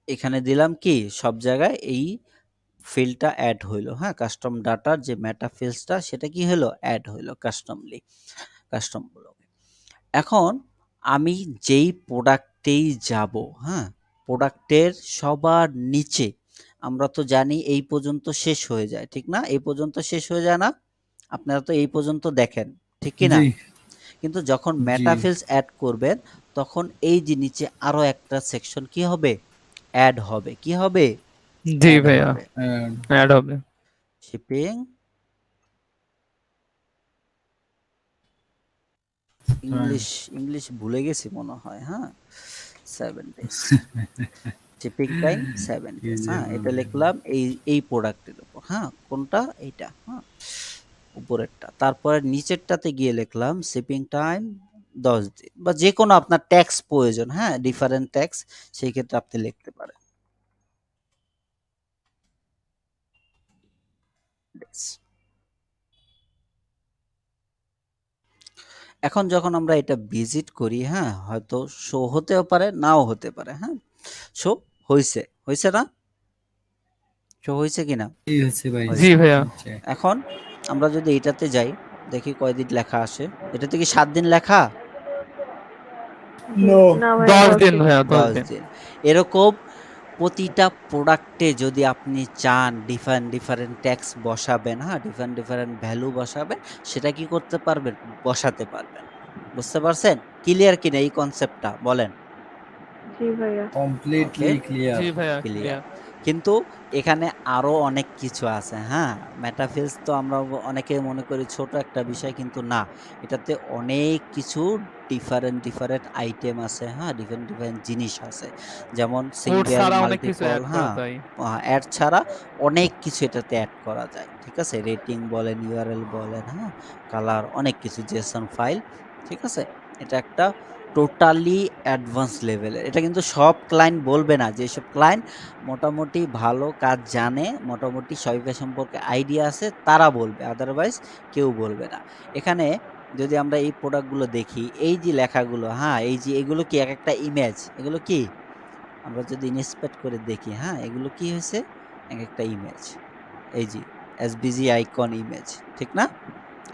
এখানে দিলাম কি সব জায়গায় এই ফিল্ডটা অ্যাড হইলো, হ্যাঁ, কাস্টম ডাটার যে মেটাফিলসটা সেটা কি হলো, অ্যাড হইলো কাস্টম ব্লকে। এখন আমি যেই প্রোডাক্টেই যাব, হ্যাঁ, প্রোডাক্টের সবার নিচে আমরা তো জানি এই পর্যন্ত শেষ হয়ে যায়, ঠিক না, এই পর্যন্ত শেষ হয়ে যায় না, আপনারা তো এই পর্যন্ত দেখেন, ঠিক কি না? জি কিন্তু যখন জি মেটাফিলস অ্যাড করবেন তখন এই যে নিচে আরো একটা সেকশন কি হবে, অ্যাড হবে, কি হবে, জি অ্যাড ভাইয়া, হবে, অ্যাড হবে। শিপিং ইংলিশ ভুলে গেছি মনে হয়, হ্যাঁ, 7 ডেজ, শিপিং টাইম 7 কি ডেজ, যে হ্যাঁ, এটা বলেন। লিখলাম এই প্রোডাক্টের উপর। হ্যাঁ, কোনটা? এইটা, হ্যাঁ, উপরেরটা। তারপরে নিচেরটাতে গিয়ে লিখলাম শিপিং টাইম 10 দিন বা যেকোনো আপনার ট্যাক্স প্রয়োজন, হ্যাঁ, ডিফারেন্ট ট্যাক্স, সেই ক্ষেত্রে আপনি লিখতে পারেন। এখন যখন আমরা এটা ভিজিট করি, হ্যাঁ, হয়তো শো হতেও পারে, নাও হতে পারে, হ্যাঁ। শো হইছে, হইছে না? শো হইছে কিনা? জি হচ্ছে ভাই। জি ভাইয়া। হচ্ছে। এখন আমরা যদি এটাতে যাই, দেখি কয়দিন লেখা আসে। এটাতে কি 7 দিন লেখা? নো না ভাইয়া 10 10 দিন দিন। ভাইয়া, 10 10 দিন। দিন। এরকম প্রতিটা প্রোডাক্টে যদি আপনি চান ডিফারেন্ট ট্যাক্স বসাবেন, হ্যাঁ, ডিফারেন্ট ভ্যালু বসাবেন, সেটা কি করতে পারবেন? বসাতে পারবেন। বুঝতে পারছেন? ক্লিয়ার কিনা এই কনসেপ্টটা বলেন? জি ভাইয়া। ওকে, কমপ্লিটলি ক্লিয়ার। জি ভাইয়া, ক্লিয়ার। ক্লিয়ার। কিন্তু এখানে আরো অনেক কিছু আছে, হ্যাঁ। মেটাফিলস তো আমরা অনেকে মনে করি ছোট একটা বিষয়, কিন্তু না, এটাতে অনেক কিছু ডিফারেন্ট আইটেম আছে, হ্যাঁ, ডিফারেন্ট জিনিস আছে, যেমন কোড সিঙ্গেল, ছাড়া অনেক কিছু মাল্টিপল, অ্যাড করা হ্যাঁ, যায়। অ্যাড ছাড়া অনেক কিছু এটাতে অ্যাড করা যায়, ঠিক আছে। রেটিং বলেন, ইউআরএল বলেন, হ্যাঁ, কালার, অনেক কিছু, জেসন ফাইল, ঠিক আছে। এটা একটা টোটালি অ্যাডভান্স লেভেলের। এটা কিন্তু সব ক্লায়েন্ট বলবে না। যেসব ক্লায়েন্ট মোটামুটি ভালো কাজ জানে, মোটামুটি শপিফাই সম্পর্কে আইডিয়া আছে, তারা বলবে, আদারওয়াইজ কেউ বলবে না। এখানে যদি আমরা এই প্রোডাক্টগুলো দেখি, এই যে লেখাগুলো, হ্যাঁ, এই যে এগুলো কি এক একটা ইমেজ, এগুলো কি আমরা যদি ইন্সপেক্ট করে দেখি, হ্যাঁ, এগুলো কি হয়েছে? এক একটা ইমেজ। এই যে এসবিজি আইকন ইমেজ, ঠিক না?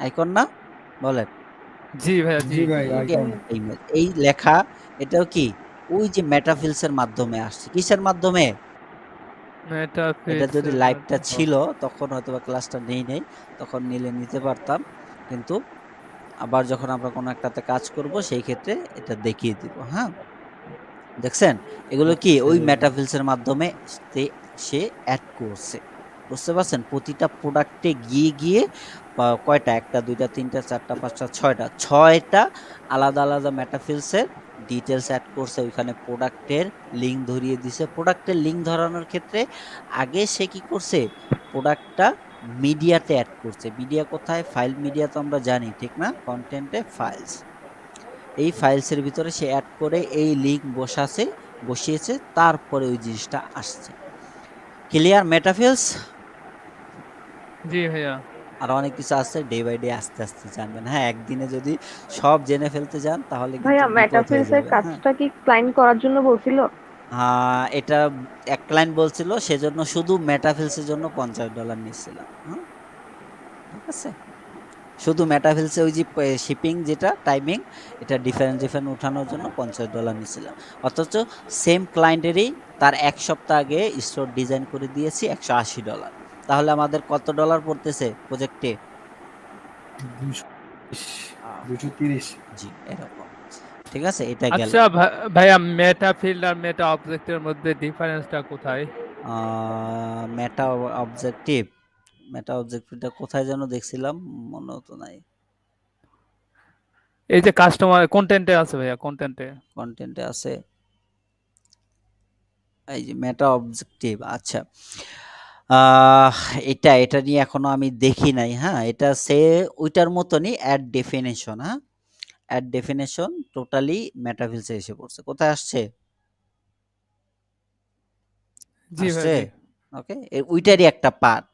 আইকন না? বলেন। জি ভাইয়া, জি জি। ভাই এগুলো কি আইকন। একটা ইমেজ? এই লেখা, এটাও কি ওই যে মেটাফিলস এর মাধ্যমে আসছে। কিসের মাধ্যমে? এটা মেটাফিক্স যদি এর লাইভটা মাধ্যমে। ছিল তখন হয়তোবা ক্লাসটা নেই নাই, তখন নিলে নিতে পারতাম। কিন্তু আবার যখন আমরা কোনো একটাতে কাজ করব, সেই ক্ষেত্রে এটা দেখিয়ে দিব, হ্যাঁ। দেখছেন? এগুলো কি ওই মেটাফিলস এর মাধ্যমে সে অ্যাড করছে। বুঝতে পারছেন? প্রতিটা প্রোডাক্টে গিয়ে কয়টা? ১ টা ২ টা ৩ টা ৪ টা ৫ টা ৬ টা। ৬ টা আলাদা মেটাফিলস এর ডিটেইলস অ্যাড করছে। ওইখানে প্রোডাক্টের লিংক ধরিয়ে দিছে। প্রোডাক্টের লিংক ধরানোর ক্ষেত্রে আগে সে কি করছে? প্রোডাক্টটা মিডিয়াতে অ্যাড করছে। মিডিয়া কোথায়? ফাইল মিডিয়া তো আমরা জানি, ঠিক না? কনটেন্টে ফাইলস। এই ফাইলসের ভিতরে সে অ্যাড করে এই লিংক বসিয়েছে, তারপরে ওই জিনিসটা আসছে। ক্লিয়ার মেটাফিলস? জি ভাইয়া। আর অনেক কিছু আছে, ডে বাই ডে আস্তে জানবেন। হ্যাঁ, একদিনে যদি সব জেনে ফেলতে যান তাহলে কিন্তু ভাইয়া বিপদ হয়ে মেটাফিলস এর যাবে, হ্যাঁ। কাজটা কি ক্লায়েন্ট করার জন্য বলছিল? এটা এক ক্লায়েন্ট বলছিল, সেজন্য শুধু মেটাফিলসের জন্য $50 নিচ্ছিলাম, হ্যাঁ, ঠিক আছে। শুধু মেটাফিলসে ওই যে শিপিং যেটা টাইমিং, এটা ডিফারেন্ট উঠানোর জন্য $50 নিছিলাম। অথচ সেম ক্লায়েন্টেরই তার ১ সপ্তাহ আগে স্টোর ডিজাইন করে দিয়েছি $180। তাহলে আমাদের কত ডলার পড়তেছে প্রজেক্টে? 230। জি, এরকম। ঠিক আছে, এটা গেল। আচ্ছা ভাইয়া, মেটাফিল্ড আর মেটা অবজেক্টের মধ্যে ডিফারেন্সটা কোথায়? মেটা অবজেক্টিভটা কোথায় যেন দেখছিলাম, মনে তো নাই। এই যে কাস্টমার কন্টেন্টে আছে ভাইয়া, কন্টেন্টে আছে, এই যে মেটা অবজেক্টিভ। আচ্ছা, আহ এটা নিয়ে এখনো আমি দেখি নাই, হ্যাঁ। এটা ওইটার মতনই অ্যাড ডেফিনেশন, হ্যাঁ, অ্যাড ডেফিনেশন টোটালি মেটাফিলসে এসে পড়ছে। কোথায় আসছে? জি আসছে, ভাইয়া, জি। ওকে। ওইটারই একটা পার্ট।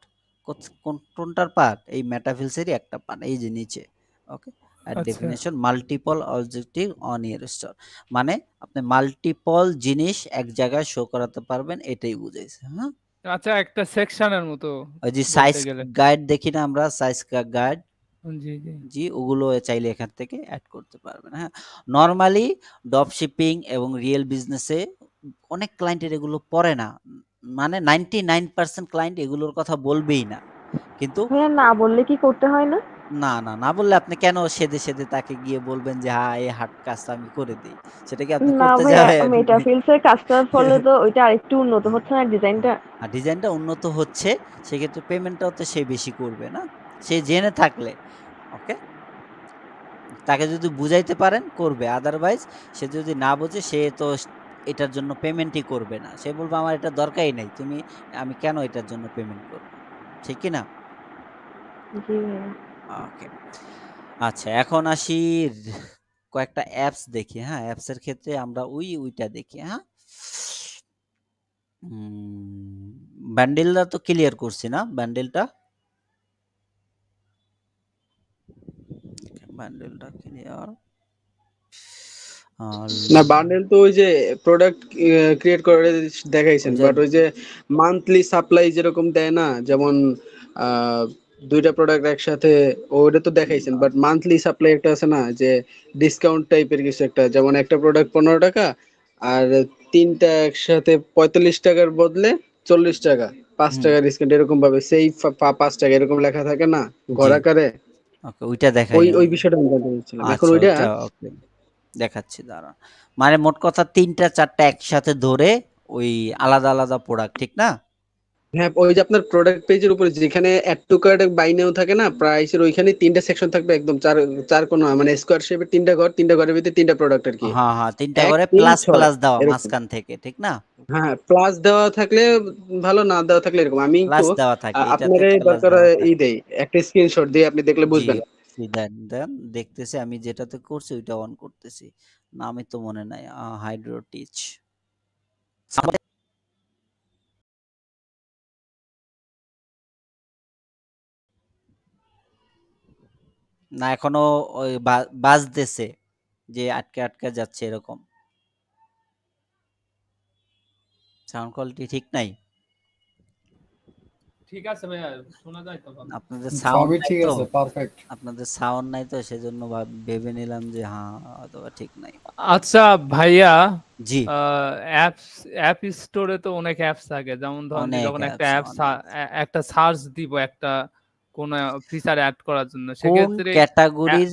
কোনটার পার্ট? এই মেটাফিলসেরই একটা পার্ট, এই যে নিচে, ওকে। অ্যাড আচ্ছা definition multiple objective on year store, মানে আপনি মাল্টিপল জিনিস এক জায়গায় শো করাতে পারবেন, এটাই বুঝাইছে, হ্যাঁ। আচ্ছা, একটা সেকশনের মতো ওই যে সাইজ বলতে গেলে। গাইড দেখি না আমরা, সাইজ গাইড, জি জি। জি, ওগুলো চাইলে এখান থেকে অ্যাড করতে পারবেন, হ্যাঁ। নরমালি ড্রপ শিপিং এবং রিয়েল বিজনেসে অনেক ক্লায়েন্টের এগুলো পড়ে না, মানে 99% ক্লায়েন্ট এগুলোর কথা বলবেই না। কিন্তু ভাইয়া না বললে কি করতে হয় না? না বললে আপনি কেন সেধে তাকে গিয়ে বলবেন যে হ্যাঁ, এই হার্ড কাজটা আমি করে দিই? সেটা কি আপনি না করতে ভাইয়া, যাবেন? মেটাফিলস এর কাজটার ফলে তো ওইটা আরেকটু উন্নত হচ্ছে না ডিজাইনটা? আর ডিজাইনটা উন্নত হচ্ছে, সেক্ষেত্রে পেমেন্টটাও তো সে বেশি করবে না, সে জেনে থাকলে, ওকে। তাকে যদি বুঝাইতে পারেন করবে, আদারওয়াইজ সে যদি না বোঝে, সে তো এটার জন্য পেমেন্টই করবে না। সে বলবে আমার এটা দরকারই নাই, আমি কেন এটার জন্য পেমেন্ট করব? ঠিক কি না? জি ভাইয়া। ওকে। আচ্ছা, এখন আসি কয়েকটা অ্যাপস দেখি, হ্যাঁ? অ্যাপসের ক্ষেত্রে আমরা ওইটা দেখি, হ্যাঁ? বান্ডেলটা তো ক্লিয়ার করছি না? বান্ডেলটা ক্লিয়ার। আর না বান্ডেল তো ওই যে প্রোডাক্ট ক্রিয়েট করে দেখাইছেন, ওই যে বাট ওই যে মান্থলি সাপ্লাই যেরকম দেয় না, যেমন আহ, দুইটা প্রোডাক্ট একসাথে, ওটা তো দেখাইছেন, বাট মান্থলি সাপ্লাই একটা আছে না, যে ডিসকাউন্ট টাইপের কিছু একটা, যেমন একটা প্রোডাক্ট 15 টাকা আর তিনটা একসাথে 45 টাকার বদলে 40 টাকা, 5 টাকা ডিসকাউন্ট এরকম ভাবে, সেই 5 টাকা এরকম লেখা থাকে না ঘর জি, আকারে, ওকে, ওইটা দেখাই ওই আমি। বিষয়টা আমি জানতে চাচ্ছিলাম এখন আচ্ছা, ওইটা। ওইটা ওকে, দেখাচ্ছি, দাঁড়ান। মানে মোট কথা 3টা 4টা একসাথে ধরে ওই আলাদা আলাদা প্রোডাক্ট, ঠিক না? হ্যাঁ, ওই যে আপনার প্রোডাক্ট পেজের উপরে যেখানে অ্যাড টু কার্ট বাই নাও থাকে না, প্রাইসের ওইখানে 3টা সেকশন থাকবে, একদম চার চার কোণ মানে স্কোয়ার শেপের 3টা ঘর, 3টা ঘরের ভিতরে 3টা প্রোডাক্ট আর কি, হ্যাঁ, হ্যাঁ, 3টা 1 করে 3 প্লাস 6 প্লাস দেওয়া এরকম। মাঝখান থেকে, ঠিক না? হ্যাঁ, প্লাস দেওয়া থাকলে ভালো, না দেওয়া থাকলে এরকম। আমি একটু প্লাস দেওয়া থাকে, এটাতে আপনারে প্লাস দরকার দেওয়া ই থাকে। দেই, একটা স্ক্রিনশট দিয়ে আপনি দেখলে জি, বুঝবেন। দেন দেন, দেখতেছি আমি যেটাতে করছি ওইটা অন করতেছি। নামই তো মনে নাই, হাইড্রো টিচ। না, এখনো ওই বাজতেছে যে আটকে আটকে যাচ্ছে এরকম। সাউন্ড কোয়ালিটি ঠিক নাই। ঠিক আছে ভাইয়া, শোনা যায় তো ভালো। আপনাদের সাউন্ড সবই নাই ঠিক তো, আছে, পারফেক্ট। আপনাদের সাউন্ড নাই তো, সেজন্য ভেবে নিলাম যে হ্যাঁ অথবা ঠিক নাই। আচ্ছা ভাইয়া, জি, অ্যাপ স্টোরে তো অনেক অ্যাপস থাকে, যেমন ধরেন যে অনেক যখন একটা অ্যাপস, অ্যাপ একটা সার্চ দিব একটা কোন ফিচার অ্যাড করার জন্য, কোন সেক্ষেত্রে ক্যাটাগরির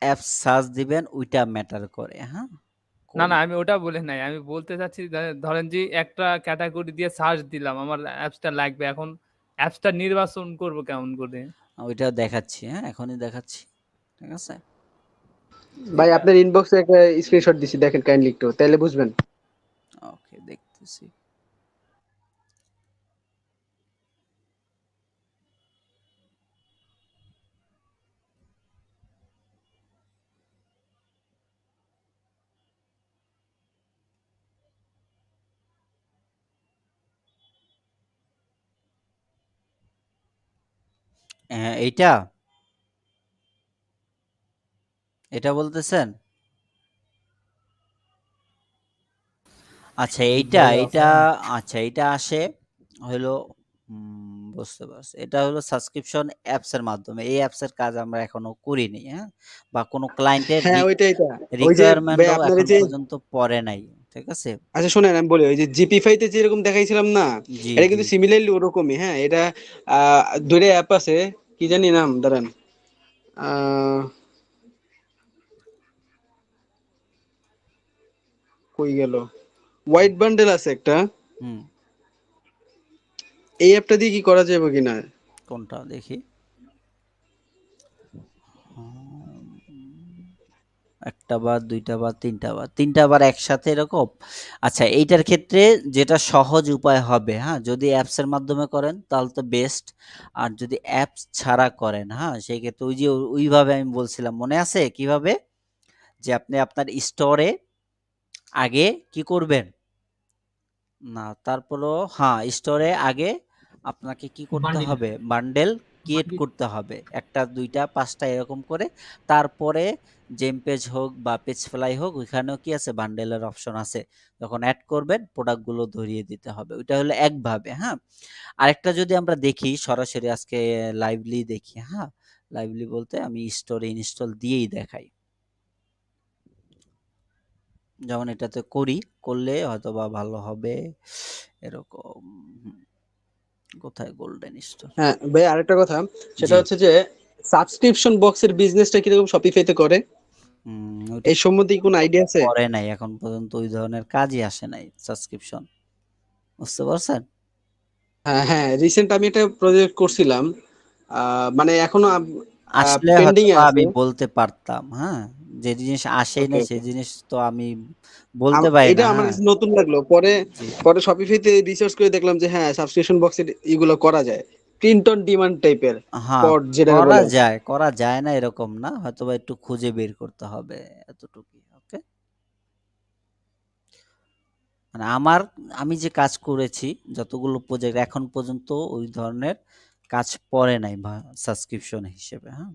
অ্যাপস সার্চ দিবেন ওইটা ম্যাটার করে, হ্যাঁ? না কোন না, আমি ওটা বলে নাই, আমি বলতে চাচ্ছি ধরেন যে একটা ক্যাটাগরি দিয়ে সার্চ দিলাম, আমার অ্যাপসটা লাগবে, এখন অ্যাপসটা নির্বাচন করব কেমন করে? ওইটা দেখাচ্ছি, হ্যাঁ, এখনই দেখাচ্ছি, ঠিক আছে? ভাই আপনার ইনবক্সে একটা স্ক্রিনশট দিছি, দেখেন কাইন্ডলি একটু, তাহলে বুঝবেন। ওকে, দেখতেছি। হ্যাঁ, এটা বলতেছেন? আচ্ছা, এইটা ভাই এইটা আছে। আচ্ছা, এইটা আসে হলো, বুঝতে পারছি। এটা হলো সাবস্ক্রিপশন অ্যাপস এর মাধ্যমে। এই অ্যাপস এর কাজ আমরা এখনো করিনি, হ্যাঁ? বা কোনো ক্লায়েন্টের হ্যাঁ ওইটাই, ওই যে ভাই রিকোয়ারমেন্টও আপনার এখন যে, পর্যন্ত পড়ে নাই, ঠিক আছে? আচ্ছা শুনেন আমি বলি, ওই যে জিপিফাই তে যেরকম দেখাইছিলাম না, জি, এটা জি। কিন্তু সিমিলারলি ওরকমই। হ্যাঁ, এটা দুইটা অ্যাপ আছে, কি জানি নাম, দাঁড়ান, আহ, কই গেল, হোয়াইট বান্ডেল আছে একটা, হুম, এই অ্যাপটা দিয়ে কি করা যাবে কিনা। কোনটা দেখি? উম, একটা বার, দুইটা বার, তিনটা বার একসাথে এরকম। আচ্ছা, এইটার ক্ষেত্রে যেটা সহজ উপায় হবে, হ্যাঁ, যদি অ্যাপস এর মাধ্যমে করেন তাহলে তো বেস্ট। আর যদি অ্যাপস ছাড়া করেন, হ্যাঁ, সেই ক্ষেত্রে ওই যে ওইভাবে আমি বলছিলাম, মনে আছে কিভাবে? যে আপনি আপনার স্টোরে আগে কি করবেন? না, তারপরও হ্যাঁ, স্টোরে আগে আপনাকে কি করতে বান্ডিল হবে? বান্ডেল ক্রিয়েট বান্ডিল করতে হবে। ১টা ২টা ৫টা এরকম করে। তারপরে জেম পেজ হোক বা পেজ ফ্লাই হোক, ওইখানেও কি আছে? বান্ডেলের অপশন আছে। যখন এড করবেন প্রোডাক্টগুলো ধরিয়ে দিতে হবে। ওইটা হলো একভাবে, হ্যাঁ? আরেকটা যদি আমরা দেখি সরাসরি আজকে লাইভলি দেখি, হ্যাঁ? লাইভলি বলতে আমি স্টোরে ইনস্টল দিয়েই দেখাই। যেমন এটাতে করি, করলে হয়তোবা ভালো হবে এরকম। কোথায় গোল্ডেন স্টোর? হ্যাঁ ভাই, আরেকটা কথা, সেটা জি, হচ্ছে যে সাবস্ক্রিপশন বক্সের বিজনেসটা কিরকম শপিফাইতে করে, ওইটা এই সম্বন্ধে কি কোনো আইডিয়া আছে? করে নাই এখন পর্যন্ত, ওই ধরনের কাজই আসে নাই সাবস্ক্রিপশন, বুঝতে পারছেন? হ্যাঁ হ্যাঁ, রিসেন্ট আমি একটা প্রজেক্ট করছিলাম, মানে এখনো আসলে পেন্ডিং এ হয়তোবা আছে। আমি বলতে পারতাম, হ্যাঁ, যে জিনিস আসেই ওকে নাই ওকে, সেই জিনিস তো আমি বলতে পারি এটা না, আমার হ্যাঁ। কাছে নতুন লাগলো, পরে জি, পরে শপিফাইতে রিসার্চ করে দেখলাম যে হ্যাঁ সাবস্ক্রিপশন বক্সের এগুলো করা যায়। প্রিন্ট অন ডিমান্ড টাইপের হ্যাঁ, পড যেটা করা বলে। যায়, করা যায় না এরকম না, হয়তোবা একটু খুঁজে বের করতে হবে এতটুকুই। ওকে, মানে আমি যে কাজ করেছি যতগুলো প্রজেক্ট এখন পর্যন্ত ওই ধরনের কাজ পড়ে নাই বা সাবস্ক্রিপশন হিসেবে। হ্যাঁ,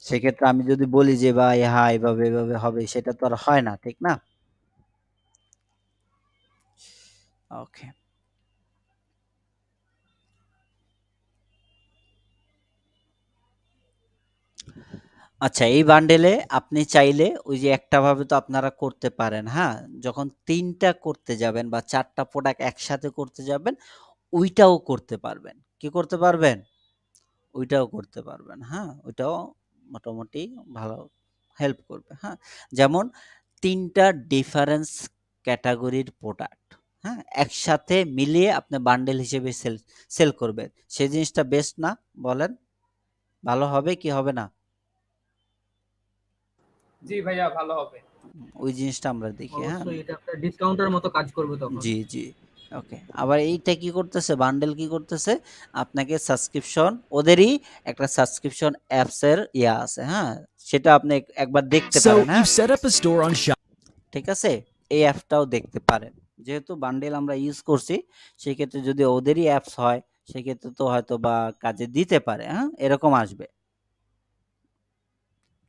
সেক্ষেত্রে আমি যদি বলি যে ভাই হ্যাঁ এভাবে এভাবে হবে, সেটা তো আর হয় না, ঠিক না? ওকে, আচ্ছা, এই বান্ডেলে আপনি চাইলে ওই যে একটা ভাবে তো আপনারা করতে পারেন। হ্যাঁ, যখন ৩টা করতে যাবেন বা ৪টা প্রোডাক্ট একসাথে করতে যাবেন, ওইটাও করতে পারবেন। কি করতে পারবেন? ওইটাও করতে পারবেন। হ্যাঁ, ওইটাও মোটামুটি ভালো হেল্প করবে। হ্যাঁ, যেমন ৩টা ডিফারেন্স ক্যাটাগরির প্রোডাক্ট, হ্যাঁ, একসাথে মিলিয়ে আপনি বান্ডেল হিসেবে সেল করবেন। সেই জিনিসটা বেস্ট না? বলেন, ভালো হবে কি হবে না? জি ভাইয়া, ভালো হবে। ওই জিনিসটা আমরা দেখি। হ্যাঁ, অবশ্যই এটা একটা ডিসকাউন্টের মতো কাজ করবে তখন। জি জি, ওকে। আবার এইটা কি করতেছে, বান্ডেল কি করতেছে, আপনাকে সাবস্ক্রিপশন, ওদেরই একটা সাবস্ক্রিপশন অ্যাপস এর ইয়া আছে। হ্যাঁ, সেটা আপনি একবার দেখতে So পারেন। হ্যাঁ, you've set up a store on Shop. ঠিক আছে, এই অ্যাপটাও দেখতে পারেন। যেহেতু বান্ডেল আমরা ইউজ করছি, সেই ক্ষেত্রে যদি ওদেরই অ্যাপস হয়, সেক্ষেত্রে তো হয়তো বা কাজে দিতে পারে। হ্যাঁ, এরকম আসবে,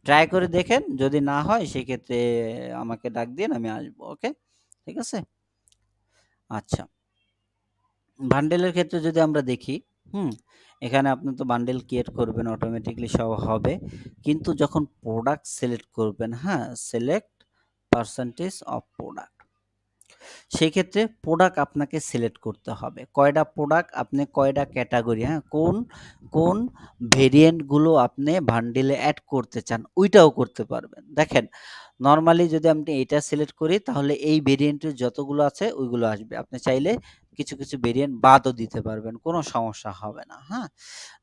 ট্রাই করে দেখেন। যদি না হয় সেক্ষেত্রে আমাকে ডাক দিন, আমি আসবো। ওকে, ঠিক আছে। আচ্ছা, বান্ডেলের ক্ষেত্রে যদি আমরা দেখি, এখানে আপনি তো বান্ডেল ক্রিয়েট করবেন, অটোমেটিকলি সব হবে। কিন্তু যখন প্রোডাক্ট সিলেক্ট করবেন, হ্যাঁ, সিলেক্ট পার্সেন্টেজ অফ প্রোডাক্ট, সেই ক্ষেত্রে প্রোডাক্ট আপনাকে সিলেক্ট করতে হবে। কয়টা প্রোডাক্ট, আপনি কয়টা ক্যাটাগরি, হ্যাঁ, কোন কোন ভেরিয়েন্টগুলো আপনি বান্ডেলে অ্যাড করতে চান, ওইটাও করতে পারবেন। দেখেন, নর্মালি যদি আমি এটা সিলেক্ট করি, তাহলে এই ভেরিয়েন্টের যতগুলো আছে ওইগুলো আসবে। আপনি চাইলে কিছু কিছু ভেরিয়েন্ট বাদও দিতে পারবেন, কোনো সমস্যা হবে না। হ্যাঁ,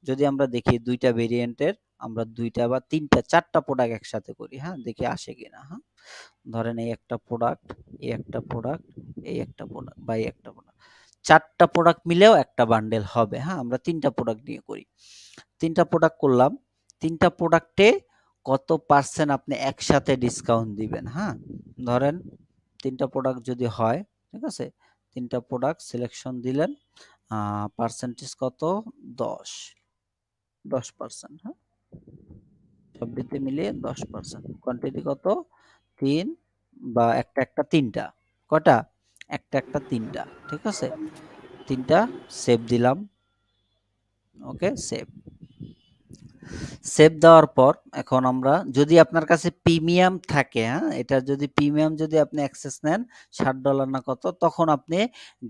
যদি আমরা দেখি 2টা ভেরিয়েন্টের, আমরা 2টা বা 3টা 4টা প্রোডাক্ট একসাথে করি, হ্যাঁ, দেখি আসে কিনা। হ্যাঁ, ধরেন এই একটা প্রোডাক্ট, এই একটা প্রোডাক্ট, এই একটা প্রোডাক্ট বা এই একটা প্রোডাক্ট, 4টা প্রোডাক্ট মিলেও একটা বান্ডেল হবে। হ্যাঁ, আমরা 3টা প্রোডাক্ট নিয়ে করি, 3টা প্রোডাক্ট করলাম, 3টা প্রোডাক্টে কত পার্সেন্ট আপনি একসাথে ডিসকাউন্ট দিবেন। হ্যাঁ, ধরেন 3টা প্রোডাক্ট যদি হয়, ঠিক আছে, 3টা প্রোডাক্ট সিলেকশন দিলেন, পার্সেন্টেজ কত, 10%। হ্যাঁ, সবটিতে মিলিয়ে 10%। কোয়ান্টিটি কত, 3 বা একটা একটা 3টা, কটা, একটা একটা 3টা, ঠিক আছে। 3টা সেভ দিলাম। ওকে, সেভ দেওয়ার পর এখন আমরা, যদি আপনার কাছে প্রিমিয়াম থাকে, হ্যাঁ, এটা যদি প্রিমিয়াম যদি আপনি অ্যাক্সেস নেন, $60 না কত, তখন আপনি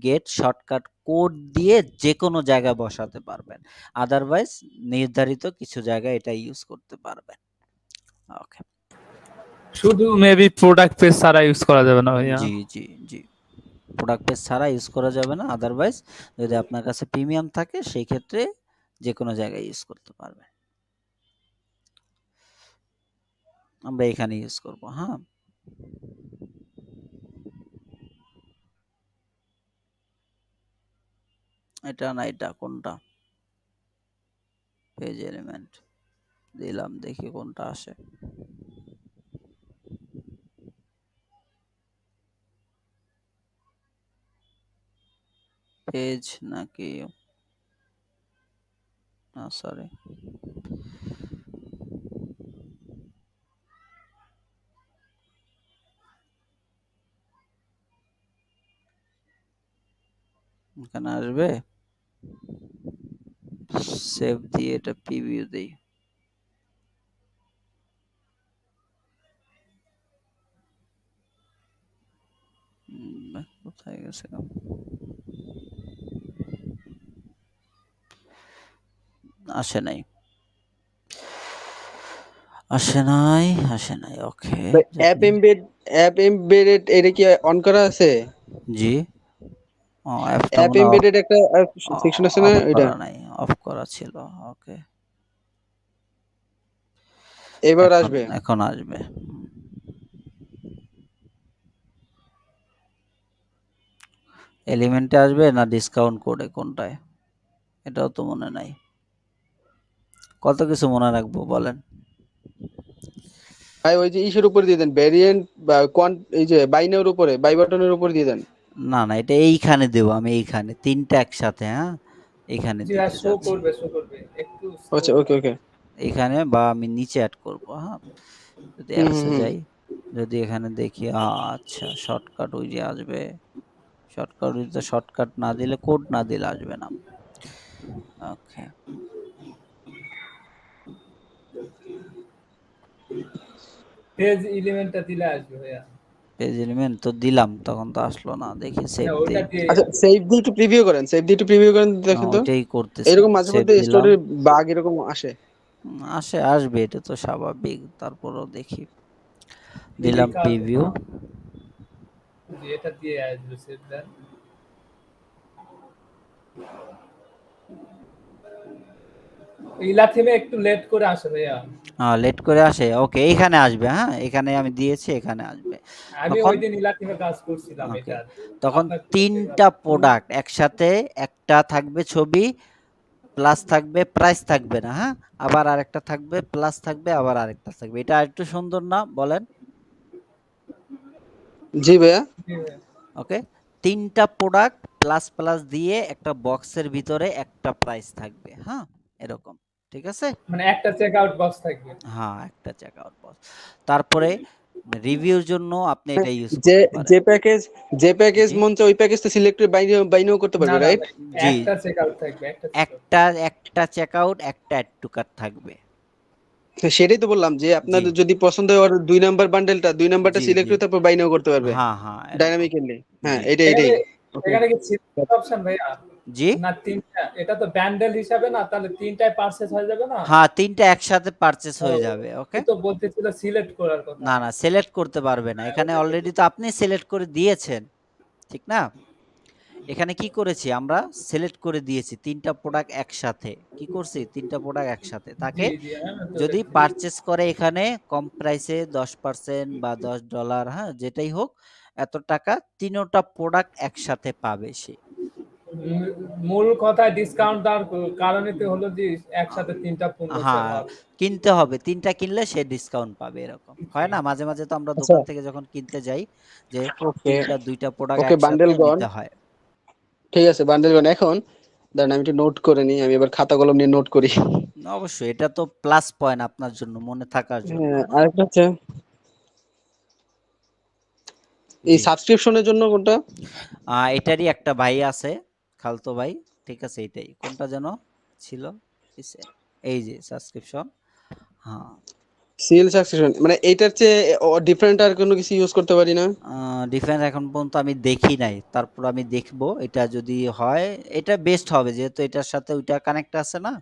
গেট শর্টকাট কোড দিয়ে যে কোনো জায়গায় বসাতে পারবেন। আদারওয়াইজ নির্ধারিত কিছু জায়গায় এটা ইউজ করতে পারবেন। ওকে, শুধু মেবি প্রোডাক্ট পেজ ছাড়া ইউজ করা যাবে না ভাইয়া? জি জি জি, প্রোডাক্ট পেজ ছাড়া ইউজ করা যাবে না। আদারওয়াইজ যদি আপনার কাছে প্রিমিয়াম থাকে, সেই ক্ষেত্রে যে কোনো জায়গায় ইউজ করতে পারবেন। আমরা এখানে ইউজ করব। হ্যাঁ, এটা না, এটা কোনটা, পেজ এলিমেন্ট দিলাম, দেখি কোনটা আসে। পেজ নাকি, না সরি, এখানে আসবে। সেভ দিয়ে এটা প্রিভিউ দেই। কোথায় গেছে, আসে নাই, আসে নাই, আসে নাই। ওকে, অ্যাপ এমবেডেড এটা কি অন করা আছে? জি, অ্যাপটা অ্যাপ মনে হয় এমবেডেড একটা সেকশন আছে না, অফ ওইটা করা নাই, অফ করা ছিল। ওকে, এবার এখন আসবে। এখন আসবে। এলিমেন্টে আসবে না ডিসকাউন্ট কোডে, কোনটায়? এটাও তো মনে নাই। কত কিছু মনে রাখবো বলেন? ভাই ওই যে ইসের উপর দিয়ে দেন, ভ্যারিয়েন্ট বা এই যে বাইনের উপরে, বাই বাটনের উপর দিয়ে দেন। না না, এটা এইখানে দেবো আমি, এইখানে তিনটা একসাথে, হ্যাঁ এইখানে জি দিতে শো যাচ্ছি। করবে একটু আচ্ছা, ওকে ওকে। এইখানে বা আমি নিচে অ্যাড করব। হ্যাঁ, যদি হুম অ্যাপসে হুম যাই, যদি এখানে দেখি আচ্ছা শর্টকাট ওই যে আসবে, শর্টকাট ওই তো, শর্টকাট না দিলে, কোড না দিলে আসবে না। ওকে, পেজ এলিমেন্টটা দিলে আসবে ভাইয়া। পেজ এলিমেন্ট তো দিলাম, তখন তো আসলো না। দেখি সেভ হ্যাঁ দেই। ওটা দিয়ে আচ্ছা, সেভ দিয়ে একটু প্রিভিউ করেন, সেভ দিয়ে একটু প্রিভিউ করেন, দেখেন তো। ওইটাই করতেছি, এরকম মাঝে সেভ মধ্যে দিলাম। স্টোরের বাগ এরকম আসে। আসবে, এটা তো স্বাভাবিক। তারপরও দেখি, দিলাম দিলাম প্রিভিউ। জি এটা দিয়ে আসবে, সেভ দেন। ইলাথিমে একটু লেট করে আসে ভাইয়া। লেট করে আসে, ওকে এইখানে আসবে। হ্যাঁ, এখানে আমি দিয়েছি, এখানে আসবে। আমি তখন ওই দিন ইলাথিমে কাজ করছিলাম ওকে, এটা। তখন আপনার তিনটা প্রোডাক্ট একসাথে, একটা থাকবে ছবি, প্লাস থাকবে, প্রাইস থাকবে না। হ্যাঁ, আবার আরেকটা থাকবে, প্লাস থাকবে, আবার আরেকটা থাকবে। এটা আরেকটু সুন্দর না বলেন? জি ভাইয়া। ওকে, তিনটা প্রোডাক্ট প্লাস প্লাস দিয়ে একটা বক্সের ভিতরে একটা প্রাইস থাকবে। হ্যাঁ, এরকম, ঠিক আছে। মানে একটা চেক আউট বক্স থাকবে। হ্যাঁ, একটা চেক আউট বক্স। তারপরে রিভিউর জন্য আপনি এটা ইউজ যে করতে পারেন। যে প্যাকেজ জি মন চায় ওই প্যাকেজটা সিলেক্ট করে বাইনেও করতে না পারবে, না রাইট? ভাই, জি, একটা চেক আউট থাকবে, একটা চেক আউট। একটা চেক আউট, একটা অ্যাড টু কার্ট থাকবে। সেটাই তো বললাম যে জি আপনাদের যদি পছন্দ হয় ওর 2 নাম্বার বান্ডেলটা, 2 নাম্বারটা জি সিলেক্ট জি, করে তারপর বাইনেও করতে পারবে হ্যাঁ হ্যাঁ, এরকম। ডাইনামিক্যালি। হ্যাঁ, জি এটাই এখানে ওকে। এখানে কি সিলেক্ট অপশন ভাইয়া? জি, না তিনটা, এটা তো ব্যান্ডেল হিসাবে না, তাহলে তিনটায় পারচেজ হয়ে যাবে না? হ্যাঁ তিনটা একসাথে পারচেস ও, হয়ে যাবে। ওকে, ও তো বলতেছিল সিলেক্ট করার কথা। না না, সিলেক্ট করতে পারবে না। হ্যাঁ, এখানে ওটা অলরেডি তো আপনি সিলেক্ট করে দিয়েছেন, ঠিক না? এখানে কি করেছি আমরা, সিলেক্ট করে দিয়েছি তিনটা প্রোডাক্ট একসাথে। কি করছি, তিনটা প্রোডাক্ট একসাথে। তাকে জি আমি তো যদি দেখছি। পারচেস করে এখানে কম প্রাইসে 10% বা $10, হ্যাঁ যেটাই হোক, এত টাকা তিনটা প্রোডাক্ট একসাথে পাবে সে। মূল কথা ডিসকাউন্ট দেওয়ার কারণে তো হলো যে একসাথে তিনটা পণ্য সেল হ্যাঁ, হবে। কিনতে হবে, তিনটা কিনলে সে ডিসকাউন্ট পাবে। এরকম হয় না, মাঝে মাঝে তো আমরা আচ্ছা, দোকান থেকে যখন কিনতে যাই, যে ওকে দুইটা প্রোডাক্ট ওকে, একসাথে বান্ডেল গন। নিতে হয়। ঠিক আছে, বান্ডেল গন। এখন দাঁড়ান আমি একটু নোট করে নিই, আমি এবার খাতা কলম নিয়ে নোট করি। অবশ্যই, এটা তো প্লাস পয়েন্ট আপনার জন্য, মনে থাকার জন্য। হ্যাঁ, আরেকটা হচ্ছে এই জি, সাবস্ক্রিপশনের জন্য কোনটা? এটারই একটা ভাই আছে, খালতো ভাই, ঠিক আছে। এটাই কোনটা যেন ছিল, এই যে সাবস্ক্রিপশন। হ্যাঁ, সিএল সাবস্ক্রিপশন মানে এইটার চেয়ে ডিফারেন্ট আর কোনো কিছু ইউজ করতে পারি না? ডিফারেন্স এখন পর্যন্ত আমি দেখি নাই, তারপর আমি দেখবো। এটা যদি হয়, এটা বেস্ট হবে, যেহেতু এটার সাথে ওইটা কানেক্ট আছে না।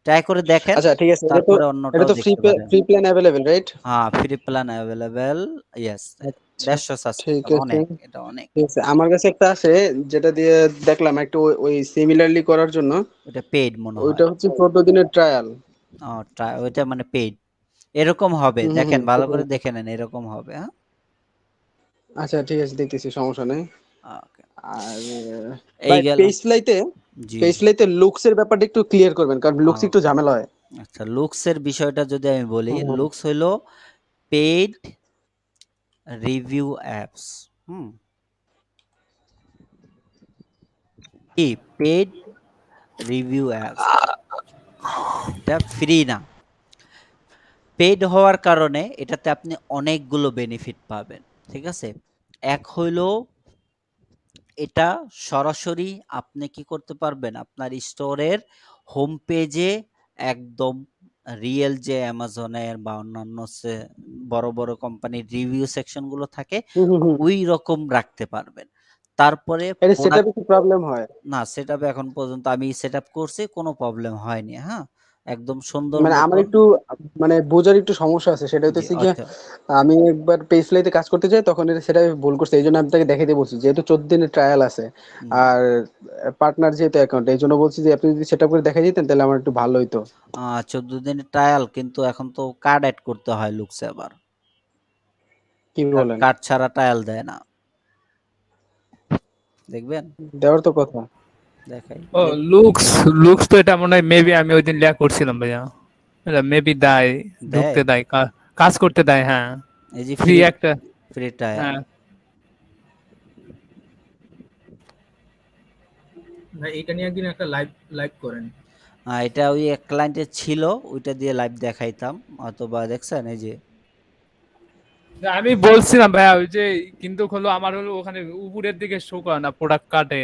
ট্রাই করে দেখেন, আচ্ছা ঠিক আছে, তারপরে এটা অন্যটাও তো দেখতে পারেন। Free plan available, right? হ্যাঁ, ফ্রি প্ল্যান অ্যাভেলেবেল। ইয়েস, আচ্ছা 150 ঠিক সাবস্ক্রিপশন আছে। অনেক, এটা অনেক। ঠিক আছে, আমার কাছে একটা আছে যেটা দিয়ে দেখলাম একটু ওই সিমিলারলি করার জন্য। ওটা পেইড মনে হয়। ওইটা হচ্ছে 14 দিনের ট্রায়াল। ওইটা মানে পেইড, এরকম হবে। হুম হুম দেখেন, হুম, ভালো করে 14 দেখে নেন, এরকম হবে। হ্যাঁ, আচ্ছা ঠিক আছে, দেখতেছি, সমস্যা নেই। ওকে, আর এই ভাই গেল। পেজ জি, ফ্লাইতে লুকস এর ব্যাপারটা একটু ক্লিয়ার করবেন, কারণ লুকস একটু ঝামেলা হয়। আচ্ছা, লুকসের বিষয়টা যদি আমি বলি, হুম হুম। লুকস হইলো পেইড রিভিউ অ্যাপস। হুম, কি পেইড রিভিউ অ্যাপস, এটা ফ্রি না। পেইড হওয়ার কারণে এটাতে আপনি অনেকগুলো বেনিফিট পাবেন, ঠিক আছে। এক হইলো, এটা সরাসরি আপনি কি করতে পারবেন, আপনার স্টোরের হোম পেজে একদম রিয়েল যে অ্যামাজনের বা অন্যান্য বড় বড় কোম্পানির রিভিউ সেকশন গুলো থাকে, হুম হুম হুম। ওই রকম রাখতে পারবেন। তারপরে এটা প্রোডাক্ট, সেটআপে কি প্রবলেম হয়? না সেটআপে এখন পর্যন্ত আমি সেটআপ করছি, কোনো প্রবলেম হয়নি। হ্যাঁ, একদম সুন্দর মানে আমার মতন। একটু মানে বোঝার একটু সমস্যা আছে, সেটা জি, হচ্ছে কি আচ্ছা। আমি একবার পেজ ফ্লাইতে কাজ করতে যাই, তখন এটা সেটা ভুল করছে, এই জন্য আমি তাকে দেখাইতে বলছি, যেহেতু 14 দিনের ট্রায়াল আছে হুম, আর পার্টনার যেহেতু অ্যাকাউন্ট, এই জন্য বলছি যে আপনি যদি সেটা করে দেখাই দিতেন তাহলে আমার একটু ভালো হইতো। 14 দিনের ট্রায়াল, কিন্তু এখন তো কার্ড অ্যাড করতে হয় লুকসে আবার। কি বলেন? কার্ড ছাড়া ট্রায়াল দেয় না, দেখবেন। দেওয়ার তো কথা। দেখাই ও লুকস লুকস তো এটা মনে হয় মেবি আমি ওই দিন লেয়া করছিলাম ভাইয়া। এটা মেবি দেয়, ঢুকতে দেয়, কাজ করতে দেয়। হ্যাঁ, এই যে ফ্রি একটা। Free tyre. হ্যাঁ ভাই এটা নিয়ে একদিন একটা লাইভ লাইভ করেন। এটা ওই এক ক্লায়েন্টের ছিল, ওইটা দিয়ে লাইভ দেখাইতাম, অথবা দেখছেন এই যে আমি বলছিলাম ভাইয়া ওই যে, কিন্তু হলো আমার হলো ওখানে উপরের দিকে শো করে না, প্রোডাক্ট কাটে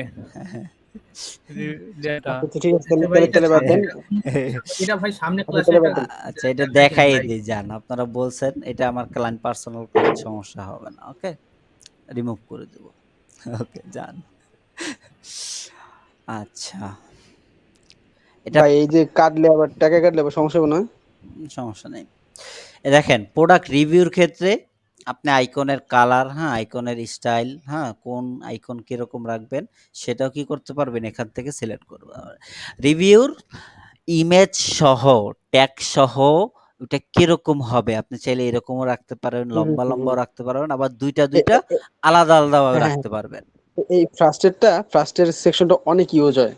যেটা। আচ্ছা তো ঠিক আছে, আচ্ছা তাহলে ভাই তাহলে এটা তাহলে বাদ দেন। এটা ভাই সামনে আচ্ছা ক্লাসে তাহলে এটা বাদ দেন। আচ্ছা এটা দেখেন দেখাই ভাই। দিই যান, আপনারা বলছেন এটা আমার ক্লায়েন্ট, পার্সোনাল ক্লায়েন্ট, সমস্যা হবে না। ওকে, রিমুভ করে দেব। ওকে যান। আচ্ছা এটা ভাই এই যে কাটলে আবার টাকা কাটলে আবার সমস্যা হবে না? সমস্যা নেই। দেখেন প্রোডাক্ট রিভিউর ক্ষেত্রে আপনি আইকনের কালার, হ্যাঁ আইকনের স্টাইল, হ্যাঁ কোন আইকন কিরকম রাখবেন সেটাও কি করতে পারবেন, এখান থেকে সিলেক্ট করতে পারবেন। রিভিউর ইমেজ সহ, ট্যাগ সহ ওটা কিরকম হবে আপনি চাইলে এরকমও রাখতে পারবেন, হুম, লম্বা হুম, লম্বাও হুম। রাখতে পারবেন, আবার দুইটা এ- দুইটা এ- এ- আলাদা আলাদাভাবে হ্যাঁ, হ্যাঁ, রাখতে পারবেন। এই ফার্স্টের সেকশনটা অনেক ইউজ হয়।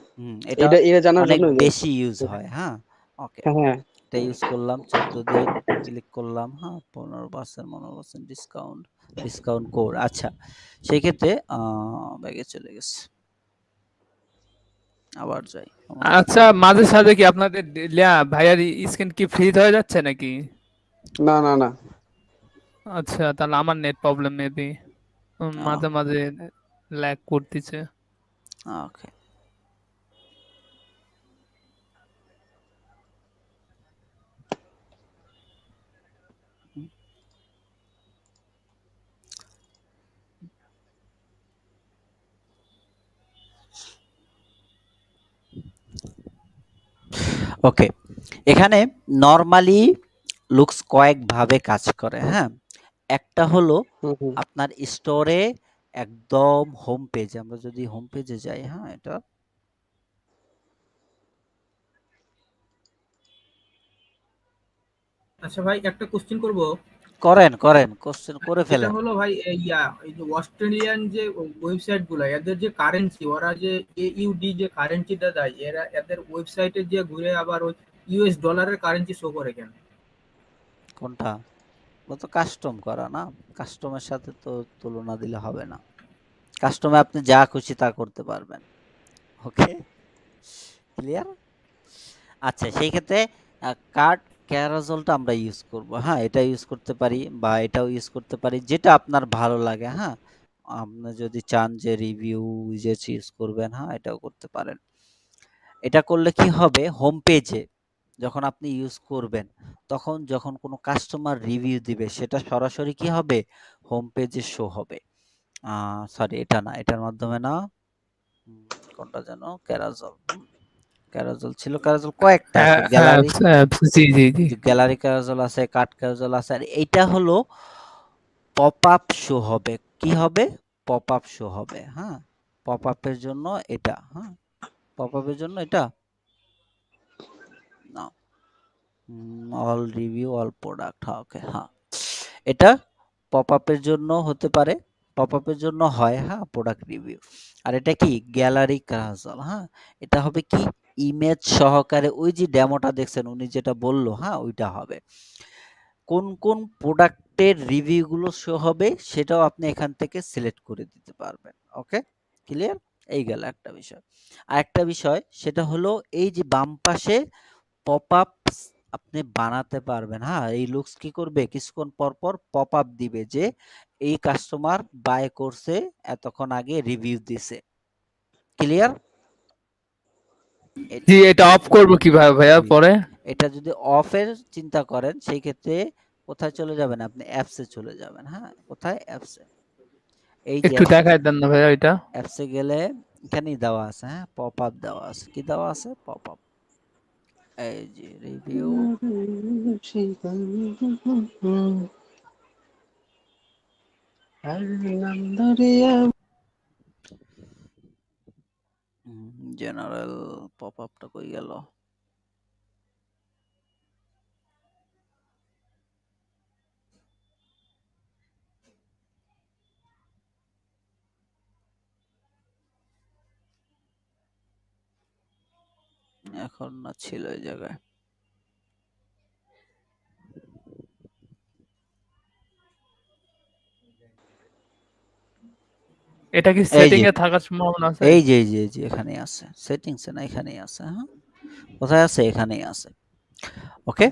এটা এটা এটা জানার অনেক জন্য যে বেশি ইউজ হয়। হ্যাঁ ওকে, হ্যাঁ, হ্যাঁ। এটা ইউজ করলাম 14 দিন, ক্লিক করলাম, হ্যাঁ 15% ডিসকাউন্ট, ডিসকাউন্ট কোড। আচ্ছা সেই ক্ষেত্রে ব্যাগে চলে গেছে, আবার যাই। আচ্ছা মাঝে সাঝে কি আপনাদের লেয়া ভাইয়ার স্ক্রিন কি ফ্রিজ হয়ে যাচ্ছে নাকি? না না না, আচ্ছা তাহলে আমার নেট প্রবলেম মেবি, মাঝে মাঝে ল্যাগ করতেছে। ওকে ওকে, এখানে নরমালি লুকস কয়েকভাবে কাজ করে। হ্যাঁ, একটা হলো হুম, হুম। আপনার স্টোরে একদম হোম পেজে, আমরা যদি হোম পেজে যাই, হ্যাঁ এটা আচ্ছা ভাই একটা কোশ্চেন করব। করেন করেন, কোশ্চেন করে সেটা ফেলেন। হলো ভাই এই যে অস্ট্রেলিয়ান যে ওয়েবসাইট গুলো, এদের যে কারেন্সি, ওরা যে AUD যে কারেন্সিটা দেয়, এরা এদের ওয়েবসাইটে যে ঘুরে আবার ওই US ডলারের কারেন্সি শো করে কেন? কোনটা? ও তো কাস্টম করা না, কাস্টমের সাথে তো তুলনা দিলে হবে না। কাস্টমে আপনি যা খুশি তা করতে পারবেন। ওকে, ক্লিয়ার? আচ্ছা সেই ক্ষেত্রে কার্ড ক্যারাজলটা আমরা ইউজ করব। হ্যাঁ এটা ইউজ করতে পারি, বা এটাও ইউজ করতে পারি, যেটা আপনার ভালো লাগে। হ্যাঁ আপনি যদি চান যে রিভিউ উইজেট ইউজ করবেন, হ্যাঁ এটাও করতে পারেন। এটা করলে কি হবে, হোম পেজে যখন আপনি ইউজ করবেন, তখন যখন কোনো কাস্টমার রিভিউ দিবে সেটা সরাসরি কি হবে, হোম পেজে শো হবে। সরি এটা না, এটার মাধ্যমে না, কোনটা যেন, ক্যারাজল। ক্যারাজল ছিল, ক্যারাজল কয়েকটা আছে, হ্যাঁ হ্যাঁ গ্যালারি, জি জি জি। গ্যালারি ক্যারাজল আছে, কাট ক্যারাজল আছে, আর এইটা হলো পপ আপ শো হবে। কি হবে, পপ আপ শো হবে। হ্যাঁ পপ আপের জন্য এটা, হ্যাঁ পপ আপের জন্য এটা না, অল রিভিউ অল প্রোডাক্ট, হ্যাঁ ওকে, হ্যাঁ এটা পপ আপের জন্য হতে পারে, পপ আপের জন্য হয়, হ্যাঁ প্রোডাক্ট রিভিউ। আর এটা কি, গ্যালারি ক্যারাজল। হ্যাঁ এটা হবে কি, ইমেজ সহকারে ওই যে ডেমোটা দেখছেন উনি যেটা বললো, হ্যাঁ ওইটা হবে। কোন কোন প্রোডাক্টের রিভিউগুলো শো হবে সেটাও আপনি এখান থেকে সিলেক্ট করে দিতে পারবেন। Okay clear? এই গেল একটা বিষয়। আর একটা বিষয় সেটা হলো এই যে বাম পাশে পপ আপ আপনি বানাতে পারবেন। হ্যাঁ এই লুকস কি করবে, কিছুক্ষণ পর পর পপ আপ দিবে যে এই কাস্টমার বাই করছে, এতক্ষণ আগে রিভিউ দিছে। ক্লিয়ার? জি এটা অফ করব কিভাবে ভাইয়া পরে? এটা যদি অফের চিন্তা করেন সেই ক্ষেত্রে কোথায় চলে যাবেন, আপনি অ্যাপসে চলে যাবেন। হ্যাঁ কোথায়, অ্যাপসে। এই যে একটু দেখাই দেন না ভাইয়া এটা। অ্যাপসে গেলে এখানেই দেওয়া আছে, হ্যাঁ পপ আপ দেওয়া আছে। কি দেওয়া আছে, পপ আপ। এই যে রিভিউ, জেনারেল, পপ আপটা কই গেল? এখন না ছিল এই জায়গায়। এটা কি এই সেটিং যে এ থাকার সম্ভাবনা আছে? এই যে এখানেই আছে, সেটিংসে না, এখানেই আছে। হ্যাঁ, কোথায় আছে? এখানেই আছে। ওকে,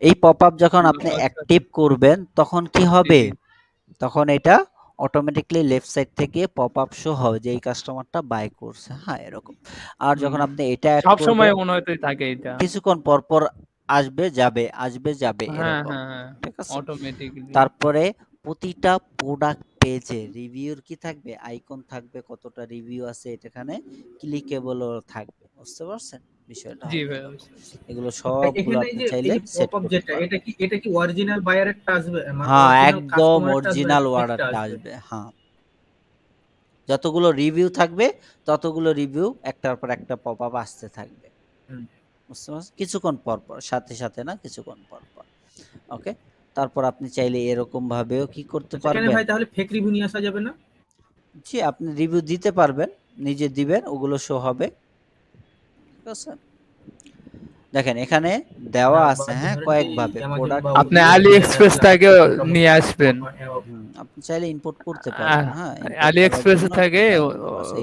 এই পপ আপ যখন আপনি আচ্ছা। অ্যাক্টিভ করবেন তখন কি জি, হবে? জি। তখন এটা অটোমেটিকলি লেফট সাইড থেকে পপ আপ শো হবে যে এই কাস্টমারটা বাই করছে। হ্যাঁ, এরকম। আর যখন হুম। আপনি এটা অ্যাড সব সময় করবেন মনে হতেই থাকে এটা। কিছুক্ষণ পর পর আসবে যাবে, আসবে যাবে, হ্যাঁ, এরকম। হ্যাঁ, হ্যাঁ। ঠিক আছে? অটোমেটিক্যালি। তারপরে প্রতিটা প্রোডাক্ট পেজে রিভিউর কি থাকবে? আইকন থাকবে, কতটা রিভিউ আছে এখানে ক্লিকেবলও থাকবে। বুঝতে পারছেন বিষয়টা? জি হবে ভাই। এগুলো সবগুলো এখানে আপনি এই চাইলে যে সেট পপ আপ করতে যেটা, পারবেন। এটা কি অরিজিনাল বায়ারেরটা আসবে, মানে হ্যাঁ, অরিজিনাল একদম কাস্টমারেরটা আসবে, অরিজিনাল ফেকটা অর্ডারটা আসবে? আসবে। হ্যাঁ, যতগুলো রিভিউ থাকবে ততগুলো রিভিউ একটার পর একটা পপ আপ আসতে থাকবে। হুম। বুঝতে পারছেন? কিছুক্ষণ পর পর, সাথে সাথে না, কিছুক্ষণ পর পর। ওকে, তারপর আপনি চাইলে এরকম ভাবেও কি করতে আচ্ছা, এখানে পারবেন? ভাই তাহলে ফেক রিভিউ নিয়ে আসা যাবে না? জি, আপনি রিভিউ দিতে পারবেন, নিজে দিবেন, ওগুলো শো হবে। ঠিক আছে? দেখেন এখানে দেওয়া বা আছে, যে হ্যাঁ, ধরেন যে কয়েকভাবে অ্যামাজন প্রোডাক্ট বা আপনি ওগুলো আলি যে এক্সপ্রেস অ্যাপগুলো থেকে আছে নিয়ে আসবেন। আপনি চাইলে ইম্পোর্ট করতে পারবেন। হ্যাঁ, ইম্পোর্ট আলি করার এক্সপ্রেস জন্য থেকে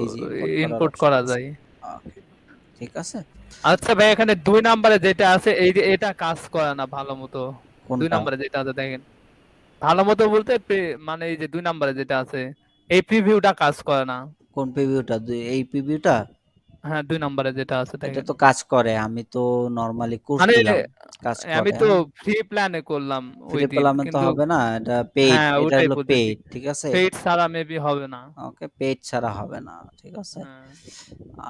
এই যে ইম্পোর্ট করার ইম্পোর্ট অপশন করা আছে। যায়। ওকে, ঠিক আছে। আচ্ছা ভাই, এখানে 2 নম্বরে যেটা আছে এই যে এটা কাজ করে না ভালো মতো। 2 কোনটা? নম্বরে যেটা আছে দেখেন। ভালো মতো বলতে মানে এই যে 2 নম্বরে যেটা আছে এই প্রিভিউটা কাজ করে না। কোন প্রিভিউটা? এই প্রিভিউটা? হ্যাঁ, 2 নম্বরে যেটা আছে এটা দেখেন। তো কাজ করে, আমি তো নরমালি মানে করছিলাম, কাজ আমি করে। তো হ্যাঁ, ফ্রি প্ল্যানে করলাম ওই ফ্রি দিন, পেলামে তো কিন্তু হবে না, এটা পেইড, হ্যাঁ এটা ওটাই হলো বলতেছি। পেইড। ঠিক আছে? পেইড ছাড়া মেবি হবে না। ওকে, পেইড ছাড়া হবে না। ঠিক আছে, হ্যাঁ,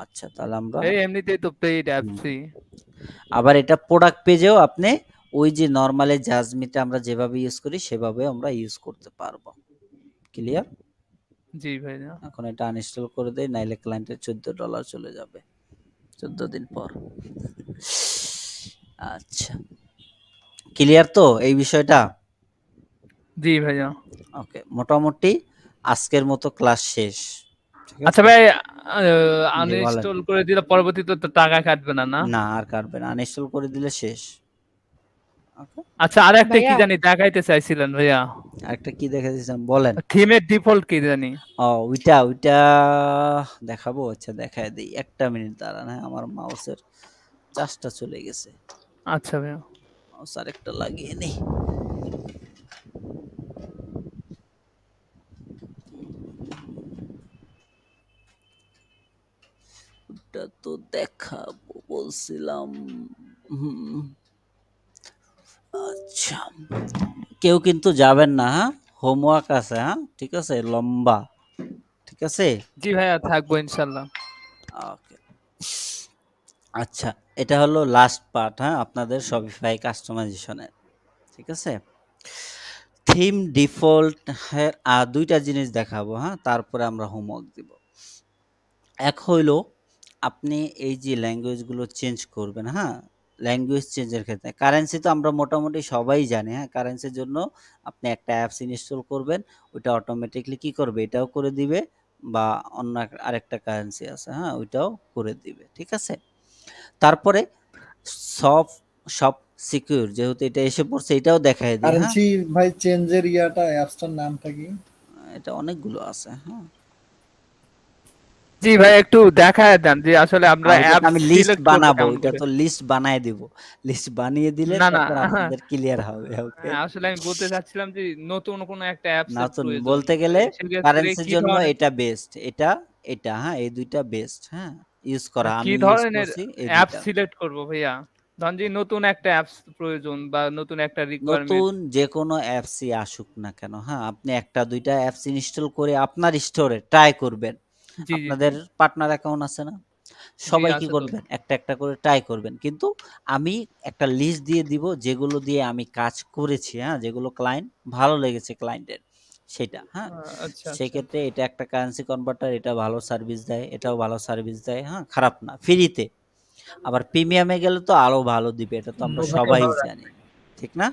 আচ্ছা, তাহলে আমরা এই এমনিতেই তো পেইড হুম, অ্যাপসই। আবার এটা প্রোডাক্ট পেজেও আপনি ওই যে নরমালি জাজমিটা আমরা যেভাবে ইউজ করি সেভাবে আমরা ইউজ করতে পারবো। ক্লিয়ার? জি ভাইয়া। এখন এটা আনইনস্টল করে দেই, নাইলে ক্লায়েন্টের $14 চলে যাবে 14 দিন পর। আচ্ছা, ক্লিয়ার তো এই বিষয়টা? জি ভাইয়া। ওকে, মোটামুটি আজকের মতো ক্লাস শেষ। ঠিক আচ্ছা আছে? ভাই, জি, বলেন। আনইনস্টল করে দিলে পরবর্তীতে তো টাকা কাটবে না, না? না, আর কাটবে না, আনইনস্টল করে দিলে শেষ। ওকে, আচ্ছা, আর একটা কি ভাইয়া জানি দেখাইতে চাইছিলেন ভাইয়া? আরেকটা কি দেখে দিয়েছেন বলেন? থিমের ডিফল্ট কি জানি? ও, ওইটা দেখাবো। আচ্ছা, দেখায় দিই, 1 মিনিট দাঁড়ান। হ্যাঁ, আমার মাউসের চার্জটা চলে গেছে, আচ্ছা ভাইয়া। মাউস আরেকটা লাগিয়ে নেই। ওটা তো দেখাবো বলছিলাম। হুম, আচ্ছা, কেউ কিন্তু যাবেন না। হ্যাঁ, হোমওয়ার্ক আছে। হ্যাঁ, ঠিক আছে, লম্বা। ঠিক আছে, জি ভাইয়া, থাকবো ইনশাল্লাহ। ওকে। আচ্ছা, এটা হলো লাস্ট পার্ট। হ্যাঁ, আপনাদের শপিফাই কাস্টমাইজেশনের। ঠিক আছে, থিম ডিফল্ট, হ্যাঁ, আর 2টা জিনিস দেখাবো। হ্যাঁ, তারপরে আমরা হোমওয়ার্ক দিব। এক হইলো আপনি এই যে ল্যাঙ্গুয়েজগুলো চেঞ্জ করবেন। হ্যাঁ, ল্যাঙ্গুয়েজ চেঞ্জের ক্ষেত্রে কারেন্সি তো আমরা মোটামুটি সবাই জানি। হ্যাঁ, কারেন্সির জন্য আপনি একটা অ্যাপস ইনস্টল করবেন, ওইটা অটোমেটিকলি কি করবে? এটাও করে দিবে, বা অন্য আরেকটা কারেন্সি আছে, হ্যাঁ, ওইটাও করে দিবে। ঠিক আছে, তারপরে সব সব সিকিউর, যেহেতু এটা এসে পড়ছে, এটাও দেখায় দিই। হ্যাঁ, কারেন্সি ভাই চেঞ্জের ইয়াটা অ্যাপসটার নামটা কি? এটা অনেকগুলো আছে। হ্যাঁ, জি ভাই, একটু দেখায় দেন যে আসলে আমরা এটা অ্যাপ তো আমি লিস্ট সিলেক্ট করব বানাবো, কেমন এটা করে? তো লিস্ট বানায় দিব। লিস্ট বানিয়ে দিলে না, না। তারপর আপনাদের ক্লিয়ার হবে। ওকে, হ্যাঁ, আসলে আমি বলতে চাচ্ছিলাম যে নতুন কোনো একটা অ্যাপস এর নতুন প্রয়োজন। বলতে গেলে সেক্ষেত্রে কারেন্সির কি জন্য ধরনের এটা বেস্ট, এটা এটা হ্যাঁ, এই 2টা বেস্ট। হ্যাঁ, ইউজ করা, কি আমি ইউজ ধরনের করছি এই অ্যাপ 2টা। সিলেক্ট করব ভাইয়া? ধরেন যে নতুন একটা অ্যাপস প্রয়োজন বা নতুন একটা রিকোয়ারমেন্ট। নতুন যে কোনো অ্যাপসই আসুক না কেন, হ্যাঁ, আপনি 1টা 2টা অ্যাপস ইনস্টল করে আপনার স্টোরে ট্রাই করবেন। জি, জি, জি। আপনাদের পার্টনার অ্যাকাউন্ট আছে না? জি, সবাই কি আছে তো। করবেন? একটা একটা করে ট্রাই করবেন। কিন্তু আমি একটা লিস্ট দিয়ে দিব যেগুলো দিয়ে আমি কাজ করেছি। হ্যাঁ, যেগুলো ক্লায়েন্ট ভালো লেগেছে ক্লায়েন্টের সেটা। হ্যাঁ, আচ্ছা, আচ্ছা। সেক্ষেত্রে এটা একটা কারেন্সি কনভার্টার, এটা ভালো সার্ভিস দেয়, এটাও ভালো সার্ভিস দেয়। হ্যাঁ, খারাপ না, ফ্রিতে। আবার প্রিমিয়ামে গেলে তো আরো ভালো দিবে, এটা তো আমরা ওভারটাও সবাই ভালো রাখে। জানি। ঠিক না?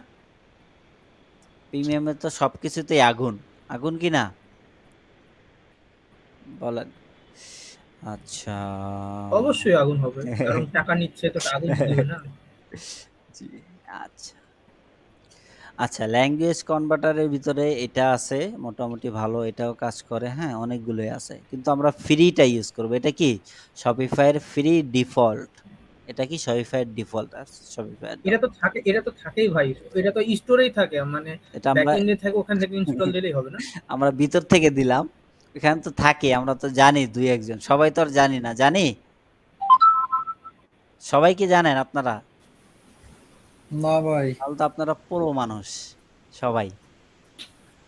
প্রিমিয়ামে তো সবকিছুতেই আগুন, আগুন কি না? বলেন। আচ্ছা। অবশ্যই আগুন হবে, কারণ টাকা নিচ্ছে তো আগুন তো দিবে না। জি, আচ্ছা। আচ্ছা, ল্যাঙ্গুয়েজ কনভার্টারের ভিতরে এটা আছে মোটামুটি ভালো, এটাও কাজ করে, হ্যাঁ অনেকগুলোই আছে, কিন্তু আমরা ফ্রিটা ইউজ করব। এটা কি শপিফাইয়ের ফ্রি ডিফল্ট, এটা কি শপিফাইয়ের ডিফল্ট আর শপিফাইয়ের এটা তো থাকেই ভাই, এটা তো স্টোরেই থাকে, মানে এটা আমরা ব্যাকএন্ডে থাকে, ওখান থেকে ইনস্টল দিলেই হবে না? আমরা ভিতর থেকে দিলাম, এখানে তো থাকে, আমরা তো জানি দুই একজন, সবাই তো আর জানি না, জানি সবাই কি জানেন আপনারা? না ভাই, তাহলে তো আপনারা পুরো মানুষ সবাই।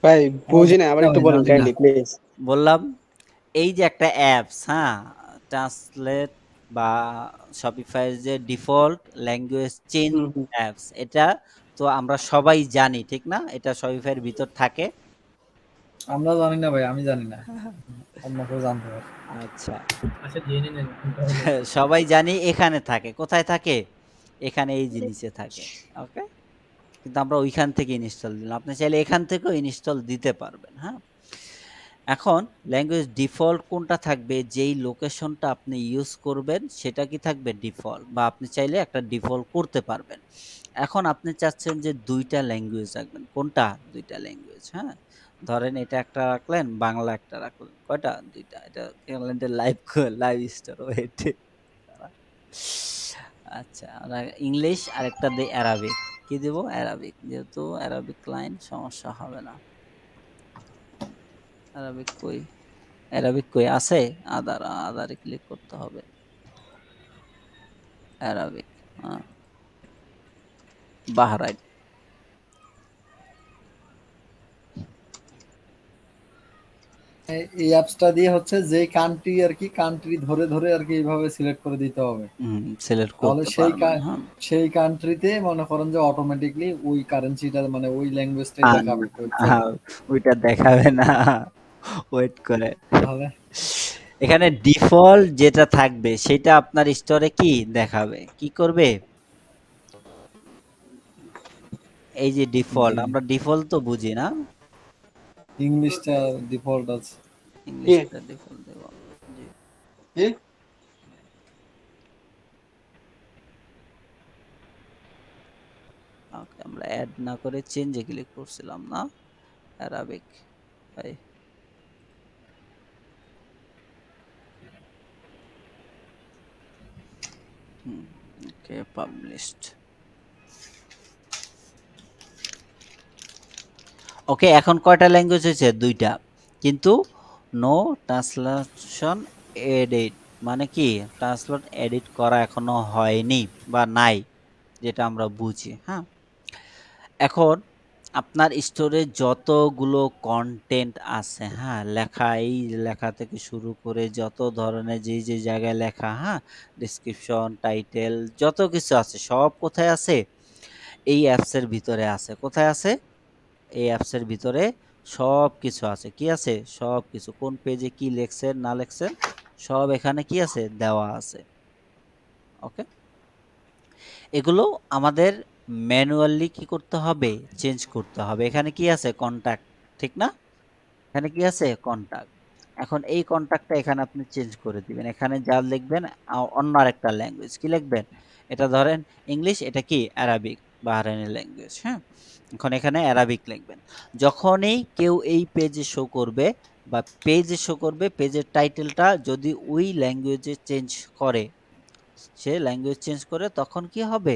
ভাই বুঝি না, আবার একটু ভাই, বলেন জানি না। Kindly please. বললাম এই যে একটা অ্যাপস, হ্যাঁ ট্রান্সলেট বা শপিফাইয়ের যে ডিফল্ট ল্যাঙ্গুয়েজ চেঞ্জ অ্যাপস, এটা তো আমরা সবাই জানি ঠিক না, এটা শপিফাইয়ের ভিতর থাকে। আমরা জানি না ভাই, আমি জানি না, অন্য কেউ জানতে পারে। আচ্ছা, আচ্ছা জেনে নেন তাহলে। সবাই জানি এখানে থাকে, কোথায় থাকে, এখানে এই জিনিসে থাকে, ওকে। কিন্তু আমরা ওইখান থেকে ইনস্টল দিলাম, আপনি চাইলে এখান থেকেও ইনস্টল দিতে পারবেন। হ্যাঁ, এখন ল্যাঙ্গুয়েজ ডিফল্ট কোনটা থাকবে, যেই লোকেশনটা আপনি ইউজ করবেন সেটা কি থাকবে ডিফল্ট, বা আপনি চাইলে একটা ডিফল্ট করতে পারবেন। এখন আপনি চাচ্ছেন যে দুইটা ল্যাঙ্গুয়েজ রাখবেন, কোনটা দুইটা ল্যাঙ্গুয়েজ, হ্যাঁ ধরেন এটা একটা রাখলেন, বাংলা একটা রাখলেন, কয়টা দুইটা, এটা calendar live live store wait. আচ্ছা, ইংলিশ আর একটা দিই অ্যারাবিক, কি দেব অ্যারাবিক, যেহেতু অ্যারাবিক ক্লায়েন্ট সমস্যা হবে না। অ্যারাবিক কই আছে, আদারে ক্লিক করতে হবে, অ্যারাবিক বাহরাইন। এই অ্যাপসটা দিয়ে হচ্ছে যে কান্ট্রি আর কি, কান্ট্রি ধরে ধরে আর কি এইভাবে সিলেক্ট করে দিতে হবে, সিলেক্ট তাহলে করতে পারবেন। হ্যাঁ, সেই কান্ট্রিতে মনে করেন যে অটোমেটিকলি ওই কারেন্সিটা মানে ওই ল্যাঙ্গুয়েজটাই দেখাবে ওইটা দেখাবে না, ওয়েট করে। তাহলে এখানে ডিফল্ট যেটা থাকবে সেটা আপনার স্টোরে কি দেখাবে, কি করবে, এই যে ডিফল্ট, আমরা ডিফল্ট তো বুঝি না, ইংলিশটা ডিফল্ট আছে, ইংলিশটা ডিফল্ট দেব। জি, ওকে, আমরা অ্যাড না করে চেঞ্জে ক্লিক করছিলাম না, অ্যারাবিক ভাই। ওকে, পাবলিশড। ওকে, এখন কয়টা ল্যাঙ্গুয়েজ হয়েছে, দুইটা, কিন্তু নো ট্রান্সলেশন এডিট, মানে কি ট্রান্সলেট এডিট করা এখনো হয়নি বা নাই, যেটা আমরা বুঝি। হ্যাঁ, এখন আপনার স্টোরে যতগুলো কন্টেন্ট আছে, হ্যাঁ লেখা, এই লেখা থেকে শুরু করে যত ধরনের যে যে জায়গায় লেখা, হ্যাঁ ডিসক্রিপশন, টাইটেল, যত কিছু আছে সব কোথায় আছে, এই অ্যাপসের ভিতরে আছে। কোথায় আছে, এই অ্যাপসের ভিতরে সব কিছু আছে। কি আছে, সব কিছু, কোন পেজে কি লেখছেন না লেখছেন সব এখানে কি আছে, দেওয়া আছে। ওকে, এগুলো আমাদের ম্যানুয়ালি কি করতে হবে, চেঞ্জ করতে হবে। এখানে কি আছে, কন্টাক্ট, ঠিক না, এখানে কি আছে কন্টাক্ট। এখন এই কন্টাক্টটা এখানে আপনি চেঞ্জ করে দিবেন, এখানে যা লিখবেন অন্য আরেকটা ল্যাঙ্গুয়েজ, কি লিখবেন, এটা ধরেন ইংলিশ, এটা কি অ্যারাবিক, বাহরাইনি ল্যাঙ্গুয়েজ। হ্যাঁ, এখন এখানে অ্যারাবিক লিখবেন। যখনই কেউ এই পেজে শো করবে বা পেজে শো করবে, পেজের টাইটেলটা যদি ওই ল্যাঙ্গুয়েজে চেঞ্জ করে, সে ল্যাঙ্গুয়েজ চেঞ্জ করে, তখন কি হবে,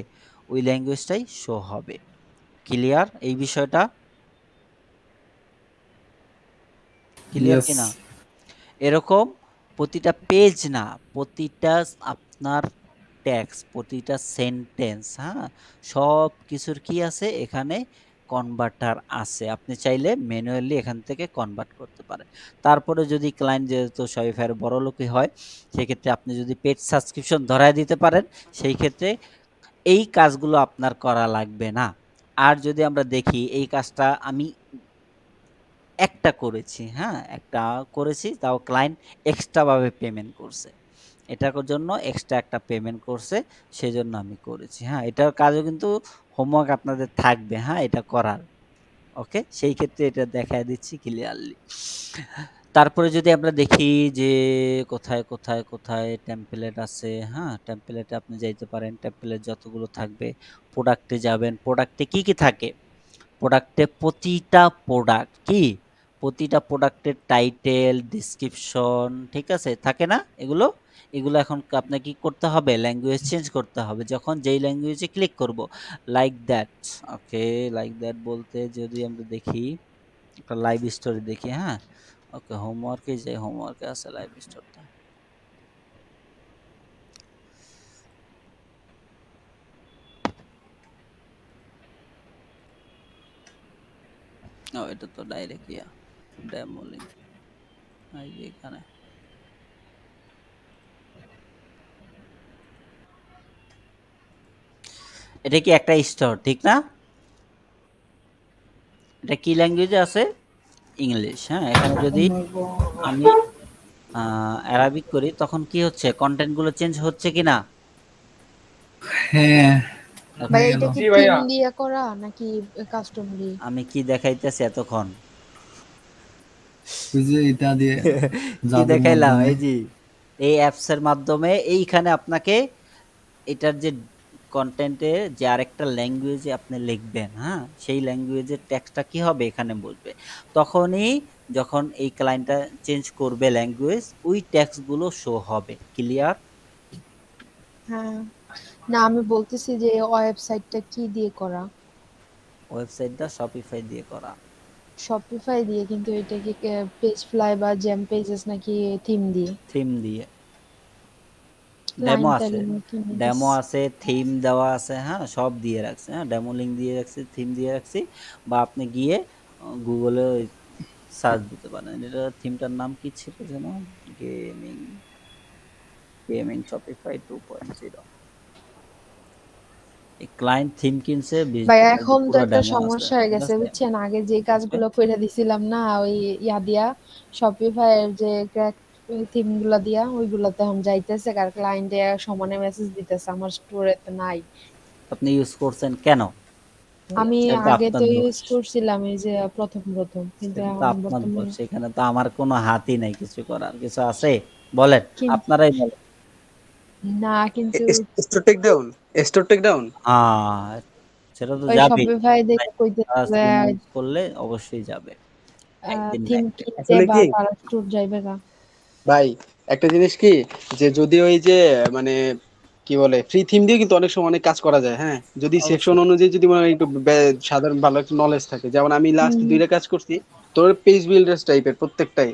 ওই ল্যাঙ্গুয়েজটাই শো হবে। ক্লিয়ার এই বিষয়টা, ক্লিয়ার Yes. কিনা? এরকম প্রতিটা পেজ না, প্রতিটা আপনার ট্যাক্স, প্রতিটা সেন্টেন্স, হ্যাঁ সব কিছুর কি আছে এখানে কনভার্টার আছে, আপনি চাইলে ম্যানুয়ালি এখান থেকে কনভার্ট করতে পারেন। তারপরে যদি ক্লায়েন্ট যেহেতু শপিফাইয়ের বড় লোকই হয়, সেক্ষেত্রে আপনি যদি পেড সাবস্ক্রিপশন ধরায় দিতে পারেন, সেই ক্ষেত্রে এই কাজগুলো আপনার করা লাগবে না। আর যদি আমরা দেখি এই কাজটা আমি একটা করেছি, হ্যাঁ একটা করেছি, তাও ক্লায়েন্ট এক্সট্রাভাবে পেমেন্ট করছে, এটার জন্য এক্সট্রা একটা পেমেন্ট করছে, সেজন্য আমি করেছি। হ্যাঁ, এটার কাজও কিন্তু হোমওয়ার্ক আপনাদের থাকবে, হ্যাঁ এটা করার। ওকে, সেই ক্ষেত্রে এটা দেখায় দিচ্ছি ক্লিয়ারলি। তারপরে যদি আমরা দেখি যে কোথায় কোথায় কোথায় টেমপ্লেট আছে, হ্যাঁ টেমপ্লেটে আপনি যাইতে পারেন। টেমপ্লেট যতগুলো থাকবে, প্রোডাক্টে যাবেন। প্রোডাক্টে কি কি থাকে? প্রোডাক্টে প্রতিটা প্রোডাক্টের টাইটেল, ডিসক্রিপশন, ঠিক আছে, থাকে না এগুলো? এগুলো এখন আপনাকে কি করতে হবে? ল্যাঙ্গুয়েজ চেঞ্জ করতে হবে। যখন যেই ল্যাঙ্গুয়েজে ক্লিক করব, like that, okay, like that বলতে যদি আমরা দেখি একটা লাইভ স্টোরি দেখি, হ্যাঁ ওকে, হোমওয়ার্কে যে হোমওয়ার্কে আছে লাইভ স্টোরটা। ও এটা তো ডাইরেক্ট ডেমো লিংক, এই যে এখানে। এটা কি একটা স্টোর, ঠিক না? এটা কি ল্যাঙ্গুয়েজে আছে? ইংলিশ। হ্যাঁ, এখানে যদি আমি অ্যারাবিক করি তখন কি হচ্ছে? কন্টেন্ট গুলো চেঞ্জ হচ্ছে কিনা? হ্যাঁ ভাই এটা কি জি ভাইয়া। থিম দিয়ে করা নাকি কাস্টম দিয়ে? আমি কি দেখাইতেছি এতক্ষণ? ওই যে এটা দিয়ে কি জাদুর দেখাইলাম? মাধ্যমে। এই যে এই অ্যাপস এর মাধ্যমে এইখানে আপনাকে এটার যে কন্টেন্টে যে আরেকটা ল্যাঙ্গুয়েজে আপনি লিখবেন, হ্যাঁ সেই ল্যাঙ্গুয়েজের টেক্সটটা কি হবে এখানে বসবে। তখনই যখন এই ক্লায়েন্টটা চেঞ্জ করবে ল্যাঙ্গুয়েজ, ওই টেক্সটগুলো শো হবে। ক্লিয়ার? হ্যাঁ, না আমি বলতেছি যে ওয়েবসাইটটা কি দিয়ে করা? ওয়েবসাইটটা শপিফাই দিয়ে করা। শপিফাই দিয়ে, কিন্তু এটা কি পেজ ফ্লাই বা জ্যাম পেজেস নাকি থিম দিয়ে? থিম দিয়ে। ডেমো আছে, ডেমো আছে, থিম দেওয়া আছে, হ্যাঁ সব দিয়ে রাখছে। হ্যাঁ ডেমো লিঙ্ক দিয়ে রাখছি, থিম দিয়ে রাখছি। বা আপনি গিয়ে গুগলে সার্চ দিতে পারেন। এটা থিমটার নাম কি ছিল যেন? Gaming gaming Shopify 2.0। এই ক্লায়েন্ট থিম কিনছে ভাই এখন তো পুরো একটা ডেমো আছে, সমস্যা হয়ে ঠিক গেছে আছে? বুঝছেন, আগে যে কাজগুলো কইরা দিছিলাম না ওই ইয়া দিয়া, শপিফাই এর যে ক্র্যাক থিম গুলা দিয়া, ওইগুলাতে এখন যাইতেছে আর ক্লায়েন্টে সমানে মেসেজ দিতেছে আমার স্টোরে তো নাই। আপনি ইউজ করছেন কেন? আমি এটা তো আগে তো আপনার ইউজ দোষ। করছিলাম এই যে প্রথম সেটা সেটা তো এখন আপনার দোষ। বর্তমানে সেখানে তো আমার কোনো হাতই নাই কিছু করার। কিছু আছে? বলেন, কিন্তু আপনারাই বলেন। না, কিন্তু store take down, store take down. হ্যাঁ, সেটা তো ওই যাবেই। শপিফাই দেখে কইতেছে থিম ইউজ করলে অবশ্যই যাবে। একদিন না থিম একদিন। কিনতে আসলে বা কি তারা স্টোর যাইবে না। ভাই, একটা জিনিস কি, যে যদি ওই যে মানে কি বলে ফ্রি থিম দিয়ে কিন্তু অনেক সময় অনেক কাজ করা যায়। হ্যাঁ, যদি সেকশন অবশ্যই। অনুযায়ী যদি মনে হয় একটু সাধারণ ভালো একটা নলেজ থাকে, যেমন আমি লাস্ট হুম, 2টা কাজ করছি, তোর পেজ বিল্ডার্স টাইপের প্রত্যেকটাই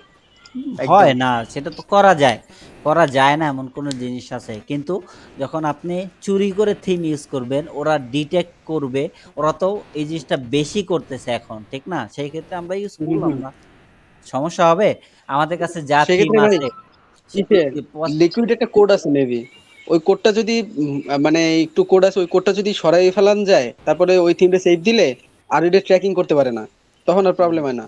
একদম। হয় না, সেটা তো করা যায়। করা যায় না এমন কোনো জিনিস আছে। কিন্তু যখন আপনি চুরি করে থিম ইউজ করবেন, ওরা ডিটেক্ট করবে। ওরা তো এই জিনিসটা বেশি করতেছে এখন, ঠিক না? সেই ক্ষেত্রে আমরা ইউজ হুম করলাম হুম। না। সমস্যা হবে? আমাদের কাছে যা থিম সেক্ষেত্রে ভাই আছে কিসের লিকুইড একটা কোড আছে মেবি, ওই কোডটা যদি মানে একটু কোড আছে, ওই কোডটা যদি সরাই ফেলান যায়, তারপরে ওই থিমটা সেভ দিলে আর এটা ট্র্যাকিং করতে পারে না, তখন আর প্রবলেম হয় না।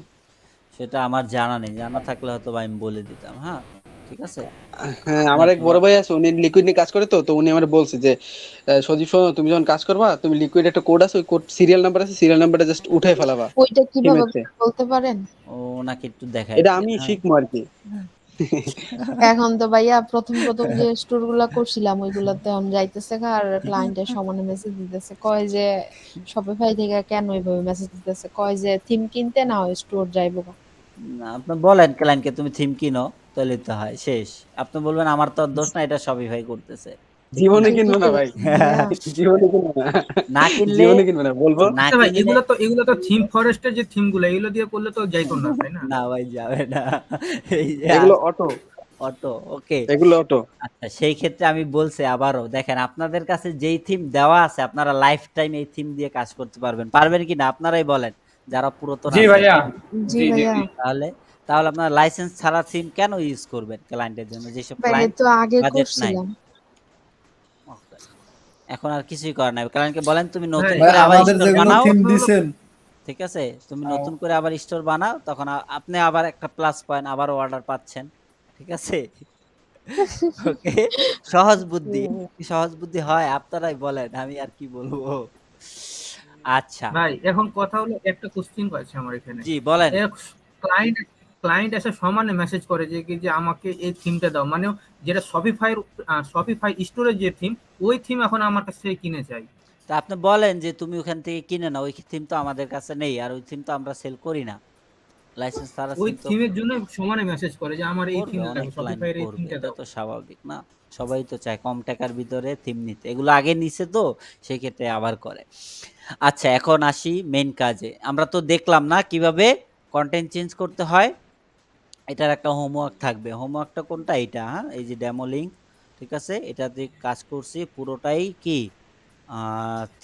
সেটা আমার জানা নেই। জানা থাকলে হয়তো বা আমি বলে দিতাম। হ্যাঁ, ঠিক আছে? হ্যাঁ, আপনি আমার এক হয়তো বড় ভাই আছে, উনি লিকুইড নিয়ে কাজ করে, তো উনি আমার বলছে যে সজীব শোনো, তুমি যখন কাজ করবা, তুমি লিকুইড একটা কোড আছে, ওই কোড সিরিয়াল নাম্বার আছে, সিরিয়াল নাম্বারটা জাস্ট উঠাই ফেলাবা ওইটা কিভাবে থিমের। বলতে পারেন? ওনাকে একটু দেখায় এটা দিয়েন। আমি হ্যাঁ। শিখবো আর কি। এখন তো ভাইয়া প্রথম যে স্টোর গুলা করছিলাম ওইগুলাতে এখন যাইতেছে আর ক্লায়েন্টের সমানে মেসেজ দিতেছে, কয় যে শপিফাই থেকে কেন এইভাবে মেসেজ দিতেছে, কয় যে থিম কিনতে না ওই স্টোর যাইবো না। না, আপনি বলেন ক্লায়েন্টকে তুমি থিম কিনো, তাহলে তো হয় শেষ। আপনি বলবেন আমার তো আর দোষ না, এটা শপিফাই করতেছে। ঠিক না? জীবনে ঠিকই কিনবো না তো ভাই, ভাইয়া। জীবনে কিনবো না, না কিনলে জীবনে কিনবো না, বলবো না আচ্ছা ভাই, কিনলে এগুলো তো থিম ফরেস্টের যে থিম গুলো এগুলো দিয়ে করলে তো যাইতো না, তাই না? না ভাই যাবে না। এই যে এগুলো অটো, অটো, ওকে। এগুলো অটো। আচ্ছা, সেই ক্ষেত্রে আমি বলছি আবারও, দেখেন আপনাদের কাছে যেই থিম দেওয়া আছে আপনারা লাইফ টাইম এই থিম দিয়ে কাজ করতে পারবেন। পারবেন কি না আপনারাই বলেন, যারা পুরাতন জি আছেন। ভাইয়া। জি জি জি ভাইয়া। জি। তাহলে তাহলে আপনারা লাইসেন্স ছাড়া থিম কেন ইউজ করবেন ক্লায়েন্টের জন্য, যেসব ভাই ক্লায়েন্ট তো আগে বাজেট নাই? করছিলাম। এখন আর কিছুই করার নাই। ক্লায়েন্টকে বলেন তুমি নতুন ভাই, করে আবার আমাদের স্টোর যেগুলো বানাও। থিম দিছেন ঠিক আছে, তুমি নতুন করে আবার স্টোর বানাও, তখন আপনি আবার একটা প্লাস পয়েন্ট, আবার অর্ডার পাচ্ছেন। ঠিক আছে? ওকে, সহজ বুদ্ধি। কি সহজ বুদ্ধি হয়? আপনারাই বলেন, আমি আর কি বলবো। আচ্ছা, ভাই এখন কথা হলো, একটা কোশ্চেন আছে আমার এখানে। জি বলেন। ক্লায়েন্ট ক্লায়েন্ট এসে সমানে মেসেজ করে যে কি যে আমাকে এই থিমটা দাও, মানে যেটা শপিফাই স্টোরের যে থিম, ওই থিম এখন আমার কাছ থেকে কিনে চাই। তা আপনি বলেন যে তুমি ওখান থেকে কিনে নাও, ওই থিম তো আমাদের কাছে নেই, আর ওই থিম তো আমরা সেল করি না, লাইসেন্স ছাড়া ওই থিম তো থিমের জন্য সমানে মেসেজ করে যে আমার এই করবে, থিমটা অনেক দাও, ক্লায়েন্ট শপিফাইয়ের এই করবে, থিমটা এটা দাও। তো স্বাভাবিক না, সবাই তো চায় কম টাকার ভিতরে থিম নিতে, এগুলো আগে নিছে তো সেই ক্ষেত্রে আবার করে। আচ্ছা এখন আসি মেন কাজে। আমরা তো দেখলাম না কিভাবে কন্টেন্ট চেঞ্জ করতে হয়, এটার একটা হোমওয়ার্ক থাকবে। হোমওয়ার্কটা কোনটা? এটা, হ্যাঁ, এই যে ডেমো লিঙ্ক, ঠিক আছে, এটাতে কাজ করছি পুরোটাই কি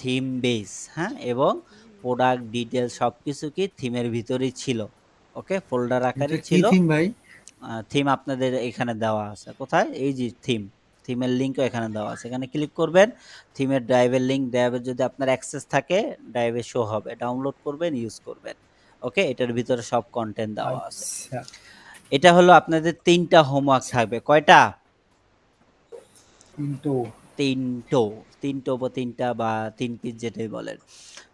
থিম বেস, হ্যাঁ, এবং প্রোডাক্ট ডিটেল সবকিছু কি থিমের ভিতরেই ছিল, ওকে, ফোল্ডার এটা আকারে কি ছিল। থিম ভাই? থিম আপনাদের এখানে দেওয়া আছে, কোথায়? এই যে থিমের লিঙ্কও এখানে দেওয়া আছে, এখানে ক্লিক করবেন, থিমের ড্রাইভের লিঙ্ক, ড্রাইভের যদি আপনার অ্যাক্সেস থাকে ড্রাইভে শো হবে, ডাউনলোড করবেন, ইউজ করবেন, ওকে। এটার ভিতরে সব কন্টেন্ট দেওয়া আছে। আচ্ছা এটা হলো আপনাদের 3টা হোমওয়ার্ক থাকবে। কয়টা? কিন্তু তিনটো বা 3টা বা 3 পিস যেটাই বলেন।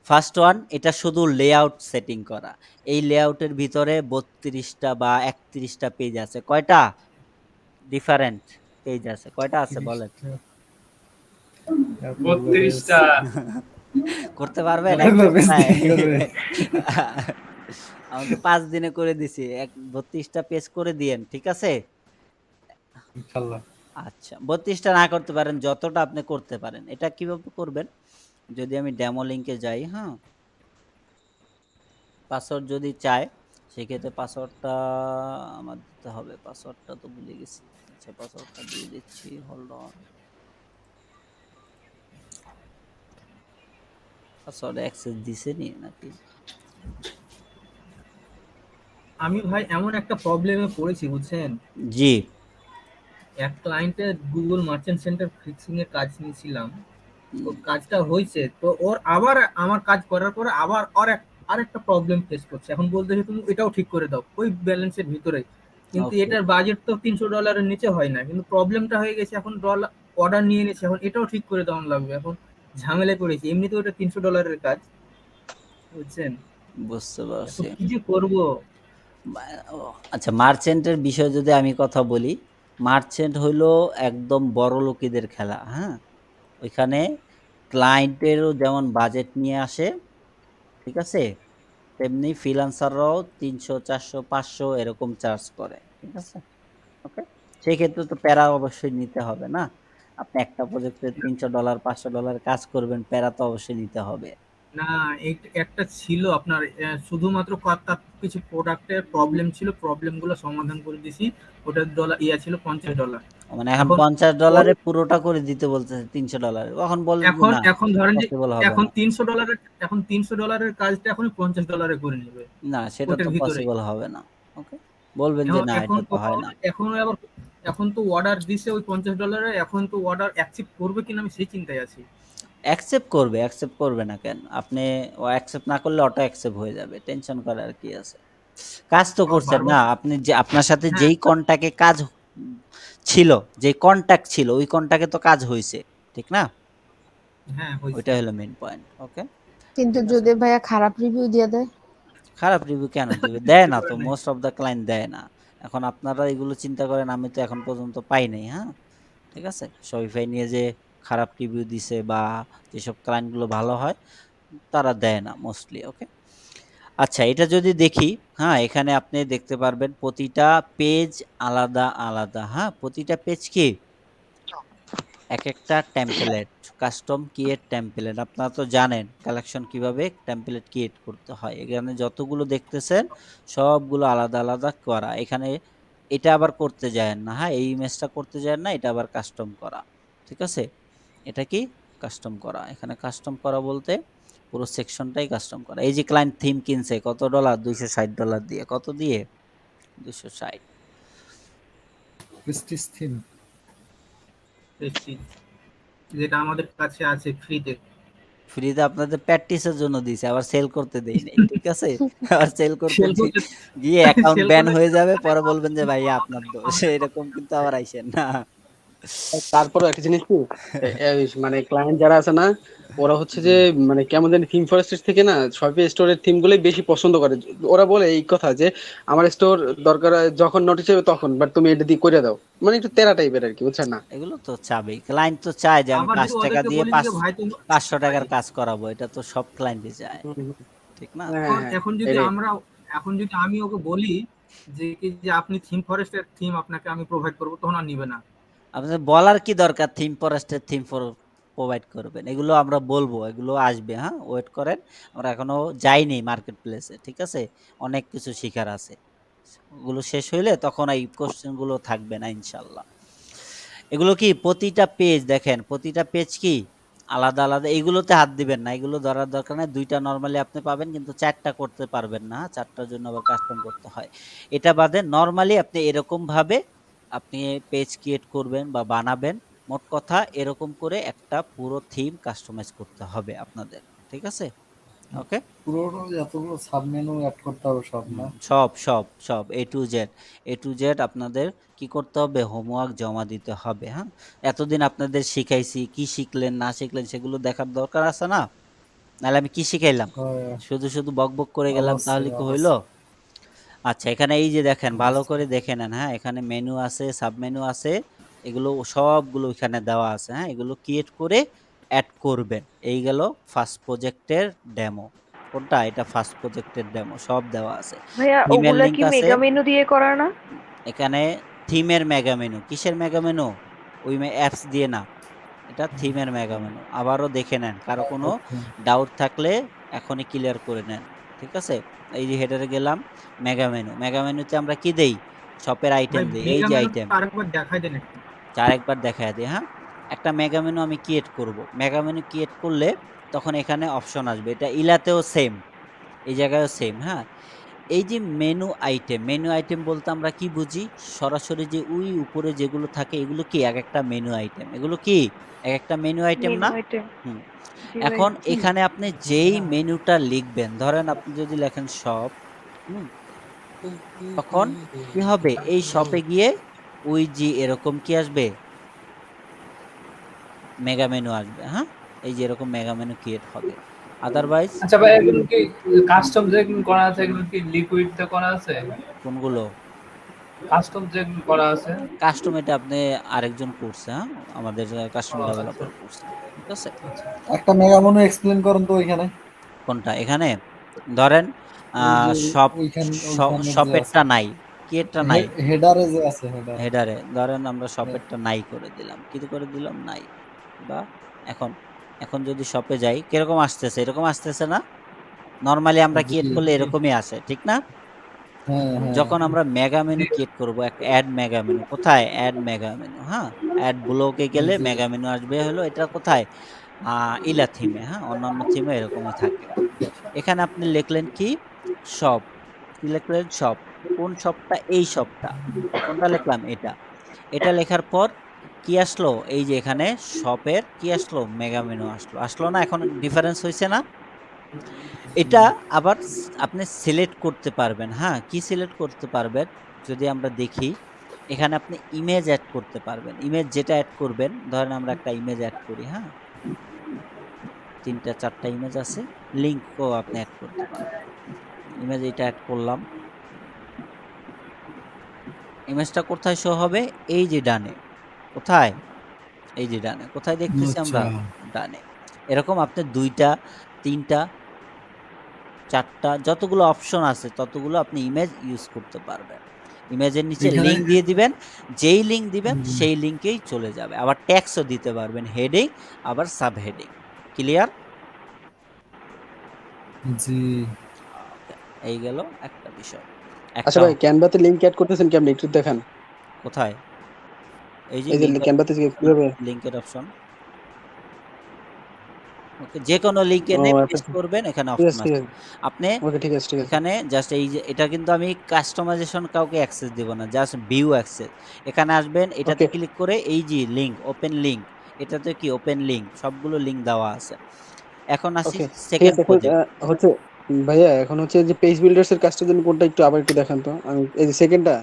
ফার্স্ট ওয়ান, এটা শুধু লেআউট সেটিং করা। এই লেআউটের ভিতরে 32টা বা 31টা পেজ আছে। কয়টা ডিফারেন্ট পেজ আছে? কয়টা আছে বলেন? 32টা। করতে পারবেন? আমি তো 5 দিনে করে দিছি, 32টা পেজ করে দিয়েন, ঠিক আছে? ইনশাআল্লাহ। আচ্ছা 32টা না করতে পারেন, যতটা আপনি করতে পারেন। এটা কিভাবে করবেন? যদি আমি ডেমো লিঙ্কে যাই, হ্যাঁ, পাসওয়ার্ড যদি চায় সেক্ষেত্রে পাসওয়ার্ডটা আমার দিতে হবে, পাসওয়ার্ডটা তো ভুলে গেছি। আচ্ছা পাসওয়ার্ডটা দিয়ে দিচ্ছি, হোল্ড অন। পাসওয়ার্ড অ্যাক্সেস দিছে নি নাকি? আমি ভাই এমন একটা প্রবলেমে পড়েছি বুঝছেন, জি এক ক্লায়েন্টের গুগল মার্চেন্ট সেন্টার ফিক্সিং এর কাজ নিয়েছিলাম, তো কাজটা হয়েছে, তো ওর আবার আমার কাজ করার পরে আবার আরেকটা প্রবলেম ফেস করছে। এখন বলতেছে তুমি এটাও ঠিক করে দাও ওই ব্যালেন্সের ভিতরে, কিন্তু Okay. এটার বাজেট তো $300 নিচে হয় না, কিন্তু প্রবলেমটা হয়ে গেছে এখন অর্ডার নিয়ে নিয়েছে, এখন এটাও ঠিক করে দেওয়া লাগবে, এখন ঝামেলায় পড়েছি। এমনিতে ওটা $300 কাজ বুঝছেন, বুঝতে এখন পারছি। কি যে করবো। আচ্ছা মার্চেন্টের বিষয়ে যদি আমি কথা বলি, মার্চেন্ট হইলো একদম বড় লোকেদের খেলা, হ্যাঁ, ওইখানে ক্লায়েন্টেরও যেমন বাজেট নিয়ে আসে, ঠিক আছে, তেমনি ফ্রিল্যান্সাররাও 300 400 500 এরকম চার্জ করে, ঠিক আছে, ওকে। সেই ক্ষেত্রে তো প্যারা অবশ্যই নিতে হবে না, আপনি একটা প্রজেক্টে $300 $500 কাজ করবেন, প্যারা তো অবশ্যই নিতে হবে। না একটা ছিল আপনার শুধুমাত্র তার কিছু প্রোডাক্টের প্রবলেম ছিল, প্রবলেম গুলো সমাধান করে দিছি, ওটার ছিল $50। মানে এখন $50 পুরোটা করে দিতে বলতেছে $300, তখন বলবেন এখন না এখন ধরেন যে পসিবল হবে এখন না। $300 কাজটা এখন $50 করে নেবে না সেটা ওটার তো ভিতরে। পসিবল হবে না, ওকে, বলবেন যে না এখন এটা তো হয় না। এখন আবার এখন তো অর্ডার দিছে ওই $50, এখন তো অর্ডার অ্যাকসেপ্ট করবে কিনা আমি সেই চিন্তায় আছি। অ্যাকসেপ্ট করবে না কেন? আপনি ও অ্যাকসেপ্ট না করলে অটো অ্যাকসেপ্ট হয়ে যাবে, টেনশন করার কি আছে? কাজ তো করছেন না আপনি, যে আপনার সাথে হ্যাঁ। যেই কন্টাক্টে কাজ ছিল, যে কন্টাক্ট ছিল ওই কন্টাক্টে তো কাজ হয়েছে, ঠিক না? হ্যাঁ হইছে। ওইটা হলো মেইন পয়েন্ট, ওকে। কিন্তু যদি ভাইয়া খারাপ রিভিউ দিয়ে দেয়, খারাপ রিভিউ কেন দেবে? দেয় না তো, মোস্ট অফ দ্য ক্লায়েন্ট দেয় না। এখন আপনারা এগুলো চিন্তা করেন, আমি তো এখন পর্যন্ত পাই নাই, হ্যাঁ, ঠিক আছে। শপিফাই নিয়ে যে খারাপ রিভিউ দিছে বা যেসব ক্লায়েন্টগুলো ভালো হয় তারা দেয় না মোস্টলি, ওকে। আচ্ছা এটা যদি দেখি, হ্যাঁ, এখানে আপনি দেখতে পারবেন প্রতিটা পেজ আলাদা আলাদা, হ্যাঁ, প্রতিটা পেজ কি এক একটা টেমপ্লেট, কাস্টম ক্রিয়েট টেমপ্লেট। আপনারা তো জানেন কালেকশন কিভাবে টেমপ্লেট ক্রিয়েট করতে হয়। এখানে যতগুলো দেখতেছেন সবগুলো আলাদা আলাদা করা। এখানে এটা আবার করতে যায় না, হ্যাঁ, এই ইমেজটা করতে যায় না, এটা আবার কাস্টম করা, ঠিক আছে। এটা কি কাস্টম করা, এখানে কাস্টম করা বলতে পুরো সেকশনটাই কাস্টম করা। এই যে ক্লায়েন্ট থিম কিনছে কত ডলার? $260 দিয়ে। কত দিয়ে? 260। প্রেস্টিজ থিম যেটা আমাদের কাছে আছে ফ্রিতে। ফ্রিতে আপনাদের প্র্যাকটিসের জন্য দিয়েছে, আবার সেল করতে দেই নাই, ঠিক আছে। আবার সেল করতে গিয়ে অ্যাকাউন্ট ব্যান হয়ে যাবে, পরে বলবেন যে ভাইয়া আপনার দোষ, এরকম কিন্তু আবার আইসেন না। তারপরে একটা জিনিস কি মানে ক্লায়েন্ট যারা আছে না ওরা হচ্ছে যে মানে কেমন জানি থিম ফরেস্ট থেকে না শপে স্টোরের থিম গুলোই বেশি পছন্দ করে। ওরা বলে এই কথা যে আমার স্টোর দরকার হয় যখন নোটিস হবে তখন, বাট তুমি এটা দিয়ে করে দাও, মানে একটু তেরা টাইপের আর কি, বুঝছেন না? এগুলো তো চাবেই, ক্লায়েন্ট তো চায় যে আমি আবার 5 যদি টাকা ওদেরকে দিয়ে বলি যে ভাই তুমি 500 টাকার কাজ করাবো, এটা তো সব ক্লায়েন্টই চায়, হুম, হুম। ঠিক না? হ্যাঁ এখন হ্যাঁ এখন যদি এটাই। এখন যদি আমি ওকে বলি যে কি যে আপনি থিম ফরেস্টের থিম আপনাকে আমি প্রোভাইড করবো, তখন আর নিবে না। আপনাদের বলার কি দরকার থিম ফরেস্টের থিম প্রোভাইড করবেন, এগুলো আমরা বলবো, এগুলো আসবে, হ্যাঁ ওয়েট করেন, আমরা এখনো যাইনি মার্কেট প্লেসে, ঠিক আছে, অনেক কিছু শিখার আছে, ওগুলো শেষ হইলে তখন এই কোশ্চেনগুলো থাকবে না ইনশাল্লাহ। এগুলো কি প্রতিটা পেজ দেখেন, প্রতিটা পেজ কি আলাদা আলাদা, এইগুলোতে হাত দিবেন না, এগুলো ধরার দরকার নেই, 2টা নর্মালি আপনি পাবেন কিন্তু 4টা করতে পারবেন না, 4টার জন্য আবার কাস্টম করতে হয়। এটা বাদে নর্মালি আপনি এরকম ভাবে আপনি পেজ ক্রিয়েট করবেন বা বানাবেন, মোট কথা এরকম করে একটা পুরো থিম কাস্টমাইজ করতে হবে আপনাদের, ঠিক আছে? ওকে, পুরো যতগুলো সাব মেনু অ্যাড করতে হবে সব না? সব সব সব এ টু জেড আপনাদের কি করতে হবে, হোমওয়ার্ক জমা দিতে হবে। হ্যাঁ, এতদিন আপনাদের শিখাইছি, কি শিখলেন না শিখলেন সেগুলো দেখার দরকার আছে না? নাহলে আমি কি শিখাইলাম, হ্যাঁ, শুধু শুধু বক বক করে গেলাম, তাহলে অবশ্যই কি হইলো? অবশ্যই আচ্ছা, এখানে এই যে দেখেন, ভালো অবশ্যই। করে দেখে নেন, হ্যাঁ এখানে মেনু আছে, সাব মেনু আছে, এগুলো সবগুলো এখানে দেওয়া আছে, হ্যাঁ এগুলো ক্রিয়েট করে অ্যাড করবেন। এই গেল ফার্স্ট প্রজেক্টের ডেমো, কোনটা এটা, ফার্স্ট প্রজেক্টের ডেমো, সব দেওয়া আছে, ভাইয়া থিমের ওগুলা লিংক কি আছে মেগা মেনু দিয়ে করা না? এখানে, থিমের মেগা মেনু, কিসের মেগা মেনু, ওই অ্যাপস দিয়ে না, এটা থিমের মেগা মেনু, আবারও দেখে নেন, কারো কোনো ডাউট থাকলে এখনই ক্লিয়ার করে নেন, ঠিক আছে? এই যে হেডারে গেলাম, মেগা মেনুতে আমরা কি দেই, শপের ভাই আইটেম দেই, এই মেগা যে মেনু আইটেম, আরেকবার দেখাই দেন একটু। আরেকবার দেখায় দিই, হ্যাঁ একটা মেগা মেনু আমি ক্রিয়েট করব, মেগা মেনু ক্রিয়েট করলে তখন এখানে অপশন আসবে, এটা ইলাতেও সেম, এই জায়গায়ও সেম, হ্যাঁ এই যে মেনু আইটেম বলতে আমরা কি বুঝি, সরাসরি যে ওই উপরে যেগুলো থাকে এগুলো কি এক একটা মেনু আইটেম, এগুলো কি এক একটা মেনু আইটেম মেনু না? আইটেম। হুম, জি ভাই। এখন এখানে আপনি যেই মেনুটা লিখবেন, ধরেন আপনি যদি লেখেন শপ, তখন কি হবে, এই শপে গিয়ে ওই যে এরকম কি আসবে, মেগা মেনু আসবে, হ্যাঁ এই যে এরকম মেগা মেনু ক্রিয়েট হবে, আদারওয়াইজ আচ্ছা ভাই, এগুলো কি কাস্টম যেগুলো করা আছে এগুলো কি লিকুইড তে করা আছে? কোনগুলো কাস্টম যেগুলো করা আছে কাস্টম, এটা আপনি আরেকজন করছে, হ্যাঁ আমাদের কাস্টম ডেভেলপার করছে, ঠিক আছে? একটা মেগা মেনু এক্সপ্লেন করুন তো ওইখানে। কোনটা, এখানে ধরেন ওই যে শপ, ওইখানে যে শপেরটা আছে নাই, কিয়েরটা নাই, হেডারে যে আছে হেডার। হেডারে ধরেন আমরা শপেরটা নাই করে দিলাম, কি করে দিলাম, নাই, বা এখন এখন যদি শপে যাই কিরকম আসতেছে, এরকম আসতেছে না? নরমালি আমরা ক্রিয়েট করলে এরকমই আসে, ঠিক না? হ্যাঁ হ্যাঁ যখন আমরা মেগা মেনু ক্রিয়েট করব, একটা অ্যাড মেগা মেনু, কোথায় অ্যাড মেগা মেনু, হ্যাঁ অ্যাড ব্লকে গেলে জি। মেগা মেনু আসবে, হলো এটা কোথায়, ইলা থিমে, হ্যাঁ অন্যান্য থিমে এরকমই থাকে। এখানে আপনি লিখলেন কি, শপ, কি লিখলেন, শপ, কোন শপটা, এই শপটা, কোনটা লিখলাম, এটা, এটা লেখার পর কি আসলো, এই যে এখানে শপের কি আসলো, মেগা মেনু আসলো না? এখন ডিফারেন্স হয়েছে না? এটা আবার আপনি সিলেক্ট করতে পারবেন, হ্যাঁ কি সিলেক্ট করতে পারবেন, যদি আমরা দেখি এখানে আপনি ইমেজ অ্যাড করতে পারবেন, ইমেজ যেটা অ্যাড করবেন, ধরেন আমরা একটা ইমেজ অ্যাড করি, হ্যাঁ 3টা 4টা ইমেজ আছে, লিঙ্কও আপনি অ্যাড করতে পারবেন, ইমেজ এটা অ্যাড করলাম, ইমেজটা কোথায় শো হবে, এই যে ডানে, কোথায়, এই যে ডানে, কোথায় দেখতেছি আমরা, ডানে, এরকম আপনি 2টা 3টা 4টা যতগুলো অপশন আছে ততগুলো আপনি ইমেজ ইউজ করতে পারবেন, ইমেজের নিচে লিঙ্ক দিয়ে দিবেন, যেই লিঙ্ক দিবেন সেই লিঙ্কেই চলে যাবে, আবার ট্যাগসও দিতে পারবেন, হেডিং আবার সাব হেডিং, ক্লিয়ার? জি। এই গেল একটা বিষয়। আচ্ছা ভাই, ক্যানভাতে লিংক অ্যাড করতেছেন কেমনে একটু দেখান। কোথায়, এই যে এই যে ক্যানভাতে কিভাবে লিংকের অপশন, ওকে যে কোনো লিংকে ও নে আচ্ছা পেস্ট করবেন, এখানে ঠিক অপশন আছে ঠিক আছে, আছে আপনি ওকে ঠিক আছে ঠিক আছে এখানে জাস্ট এই যে এটা কিন্তু আমি কাস্টমাইজেশন কাউকে অ্যাক্সেস দেব না, জাস্ট ভিউ অ্যাক্সেস, এখানে আসবেন, এটাতে ওকে ক্লিক করে এই যে লিংক, ওপেন লিংক, এটাতে কি ওপেন লিংক, সবগুলো লিংক দেওয়া আছে। এখন আসি ওকে ঠিক সেকেন্ড আছে। এখন প্রজেক্ট, হচ্ছে ভাইয়া, এখন হচ্ছে যে পেজ বিল্ডার্স এর কাজটার জন্য কোনটা একটু আবার একটু দেখান তো, আমি এই যে সেকেন্ডটা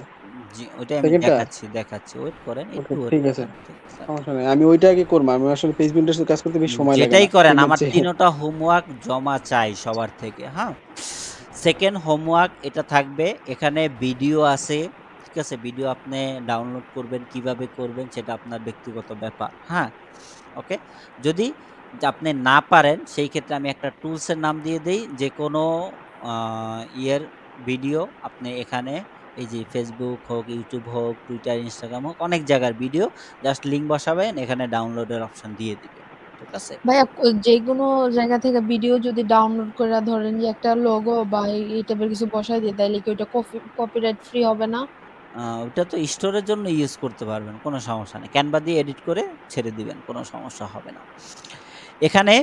জি, ওইটাই আমি সেকেন্ডটা দেখাচ্ছি। ওয়েট করেন, ওকে একটু ওয়েট ঠিক আছে, করেন। ঠিক আছে। সমস্যা নাই। আমি ওইটা আগে করবো। আমি আসলে পেজ বিল্ডার্স কাজ করতে বেশি সময় লাগে যেটাই না। করেন ঠিক আমার আছে 3টা হোমওয়ার্ক জমা চাই সবার থেকে, হ্যাঁ? সেকেন্ড হোমওয়ার্ক এটা থাকবে, এখানে ভিডিও আছে, ঠিক আছে? ভিডিও আপনি ডাউনলোড করবেন, কিভাবে করবেন সেটা আপনার ব্যক্তিগত ব্যাপার, হ্যাঁ? ওকে? যদি আপনি না পারেন সেই ক্ষেত্রে আমি একটা টুলসের নাম দিয়ে দেই, যেকোনো ইয়ের ভিডিও আপনি এখানে এই যে ফেসবুক হোক, ইউটিউব হোক, টুইটার, ইনস্টাগ্রাম হোক, অনেক জায়গার ভিডিও, জাস্ট লিঙ্ক বসাবেন, এখানে ডাউনলোডের অপশন দিয়ে দিবেন, ঠিক আছে? ভাইয়া যেকোনো জায়গা থেকে ভিডিও যদি ডাউনলোড করে ধরেন যে একটা লোগো বা এই টাইপের কিছু বসাই দিই, তাইলে কি ওইটা কপিরাইট ফ্রি হবে না? ওটা তো স্টোরের জন্য ইউজ করতে পারবেন, কোনো সমস্যা নেই। ক্যানভা দিয়ে এডিট করে ছেড়ে দিবেন, কোনো সমস্যা হবে না। এখানে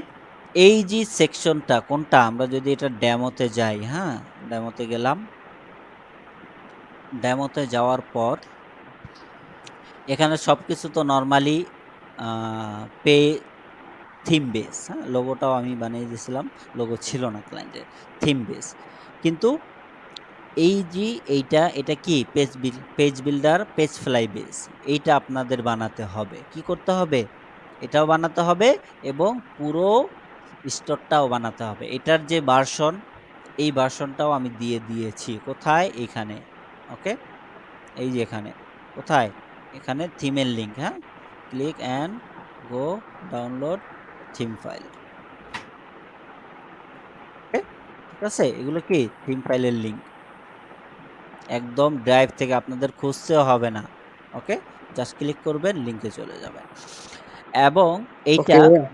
এই যে সেকশনটা কোনটা, আমরা যদি এটা ডেমোতে যাই, হ্যাঁ? ডেমোতে গেলাম, ডেমোতে যাওয়ার পর এখানে সবকিছু তো নরমালি পে থিম বেস, হ্যাঁ? লোগোটাও আমি বানিয়ে দিয়েছিলাম, লোগো ছিল না ক্লায়েন্টের, থিম বেস। কিন্তু এই যে এটা কি page builder, page fly base, এইটা আপনাদের বানাতে হবে। কি করতে হবে? এটাও বানাতে হবে এবং পুরো স্টোরটাও বানাতে হবে। এটার যে ভার্সন, এই ভার্সনটাও আমি দিয়ে দিয়েছি। কোথায়? এখানে। ওকে, এই যে এখানে। কোথায়? এখানে থিমের লিঙ্ক, হ্যাঁ? Click and go download theme file. Okay, ঠিক আছে? এগুলো কি থিম ফাইলের লিঙ্ক, একদম ড্রাইভ থেকে আপনাদের খুঁজতেও হবে না। ওকে, জাস্ট ক্লিক করবেন, লিঙ্কে চলে যাবেন। এবং ওকে ভাইয়া।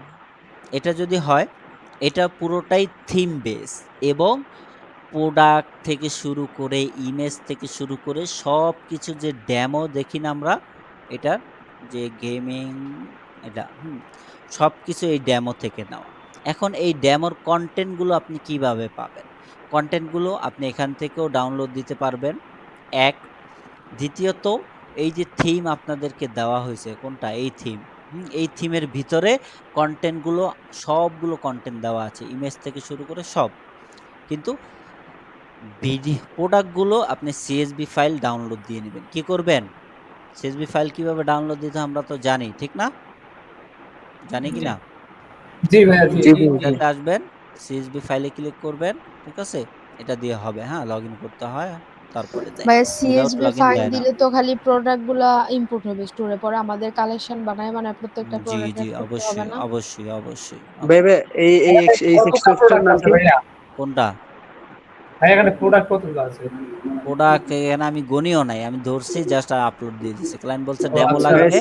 এটা যদি হয়, এটা পুরোটাই থিম বেস এবং প্রোডাক্ট থেকে শুরু করে, ইমেজ থেকে শুরু করে সব কিছু যে ডেমো দেখি না আমরা, এটার যে গেমিং, এটা সব কিছু এই ডেমো থেকে নেওয়া। এখন এই ডেমোর কন্টেন্টগুলো আপনি কিভাবে পাবেন? কন্টেন্টগুলো আপনি এখান থেকেও ডাউনলোড দিতে পারবেন, এক। দ্বিতীয়ত, এই যে থিম আপনাদেরকে দেওয়া হয়েছে, কোনটা? এই থিম। এই থিমের ভিতরে কন্টেন্টগুলো, সবগুলো কন্টেন্ট দেওয়া আছে, ইমেজ থেকে শুরু করে সব। কিন্তু প্রোডাক্টগুলো আপনি সিএসভি ফাইল ডাউনলোড দিয়ে নেবেন। কি করবেন? সিএসভি ফাইল কিভাবে ডাউনলোড দিতে আমরা তো জানি, ঠিক না? জানি কি না? জি ভাইয়া, জি জি জি। ভাইয়া। এটাতে আসবেন, সিএসভি ফাইলে ক্লিক করবেন, ঠিক আছে? এটা দিয়ে হবে, হ্যাঁ? লগ ইন করতে হয়, তারপরে দেয়। ভাইয়া without CSV log in file দেয় না। দিলে তো খালি প্রোডাক্ট গুলা ইম্পোর্ট হবে স্টোরে, পরে আমাদের কালেকশন বানায় প্রত্যেকটা জি প্রোডাক্ট জি, অ্যাড করতে হবে অবশ্যই না? অবশ্যই অবশ্যই ভাইয়া এই এই এই কতটা সেকশনটার প্রোডাক্ট নাম আছে কি? ভাইয়া? কোনটা? ভাই এখানে প্রোডাক্ট কতগুলো আছে? প্রোডাক্ট এখানে আমি গনিও নাই, আমি ধরছি, জাস্ট আপলোড দিয়ে দিছি। ক্লায়েন্ট বলছে ও ডেমো আচ্ছা। ভাইয়া লাগবে।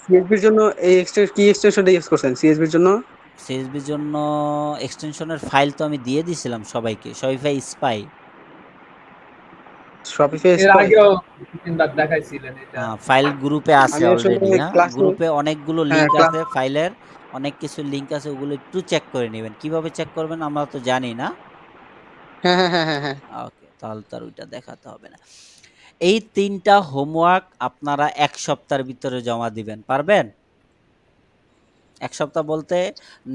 সিএসবির জন্য এই কি এক্সটেনশনটা ইউজ করছেন সিএসবির জন্য? সিএসবির জন্য এক্সটেনশনের ফাইল তো আমি দিয়ে দিছিলাম সবাইকে, শপিফাই স্পাই। শপিফাই এর স্পাই? আগেও তিনবার দেখাইছিলেন এটা। ফাইল গ্রুপে আছে আমি আসলে অলরেডি, হ্যাঁ? ক্লাসে, গ্রুপে অনেকগুলো হ্যাঁ লিংক ক্লাস, আছে, ফাইলের অনেক কিছু লিংক আছে, ওগুলো একটু চেক করে নেবেন। কিভাবে চেক করবেন আমরা তো জানি না। হ্যাঁ হ্যাঁ হ্যাঁ হ্যাঁ হ্যাঁ। ওকে, তাহলে তার ওইটা দেখাতে হবে না। এই 3টা হোমওয়ার্ক আপনারা 1 সপ্তাহের ভিতরে জমা দিবেন, পারবেন? 1 সপ্তাহ বলতে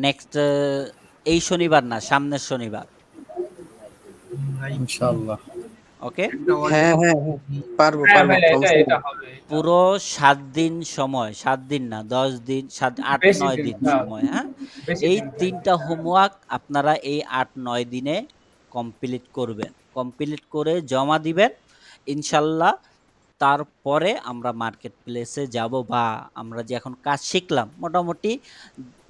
নেক্সট এই শনিবার না, সামনের শনিবার। ইনশাআল্লাহ। ওকে, হ্যাঁ হ্যাঁ হ্যাঁ পারবো হ্যাঁ পারবো, ভাইয়া, সমস্যা এটা নেই। হবে। পুরো 7 দিন সময়, 7 দিন না, 10 দিন, 8 বেশি 9 দিন, দিন হ্যাঁ, সময়, হ্যাঁ? বেশি এই দিন ভাই। 3টা হোমওয়ার্ক আপনারা এই 8 9 দিনে কমপ্লিট করবেন। কমপ্লিট করে জমা দিবেন ইনশাল্লাহ। তারপরে আমরা মার্কেট প্লেসে যাব, বা আমরা যে এখন কাজ শিখলাম, মোটামুটি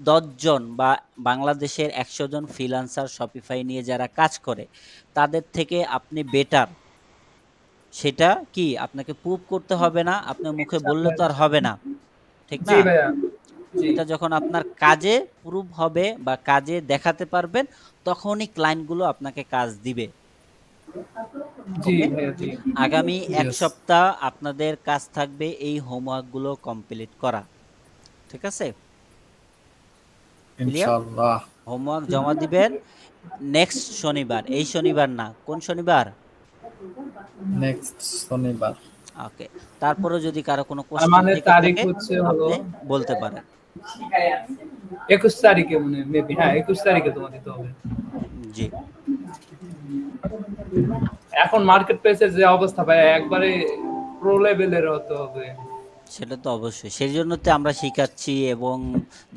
10 জন বা বাংলাদেশের 100 জন ফ্রিল্যান্সার শপিফাই নিয়ে যারা কাজ করে, তাদের থেকে আপনি বেটার। সেটা কি আপনাকে প্রুভ করতে হবে না, আপনার মুখে বললে তো আর হবে না, ঠিক জি না? ভাইয়া, জি এটা যখন আপনার কাজে প্রুভ হবে বা কাজে দেখাতে পারবেন, তখনই ক্লায়েন্টগুলো আপনাকে কাজ দিবে। জি ওকে, ভাইয়া, জি। আগামী 1 Yes. সপ্তাহ আপনাদের কাজ থাকবে এই হোমওয়ার্কগুলো কমপ্লিট করা, ঠিক আছে? ক্লিয়ার? ইনশাআল্লাহ। হোমওয়ার্ক জমা দিবেন নেক্সট শনিবার, এই শনিবার না, কোন শনিবার? নেক্সট শনিবার। ওকে, তারপরে যদি কারো কোনো আর কোশ্চেন মানে থেকে তারিখ থাকে হচ্ছে হলো আপনি বলতে পারেন। 21 তারিখে, মনে মেবি, হ্যাঁ 21 তারিখে তোমার দিতে হবে। জি, এখন মার্কেট প্লেসের যে অবস্থা ভাই, একবারে প্রো লেভেলের হতে হবে। সেটা তো অবশ্যই, সেই জন্য তো আমরা শিখাচ্ছি এবং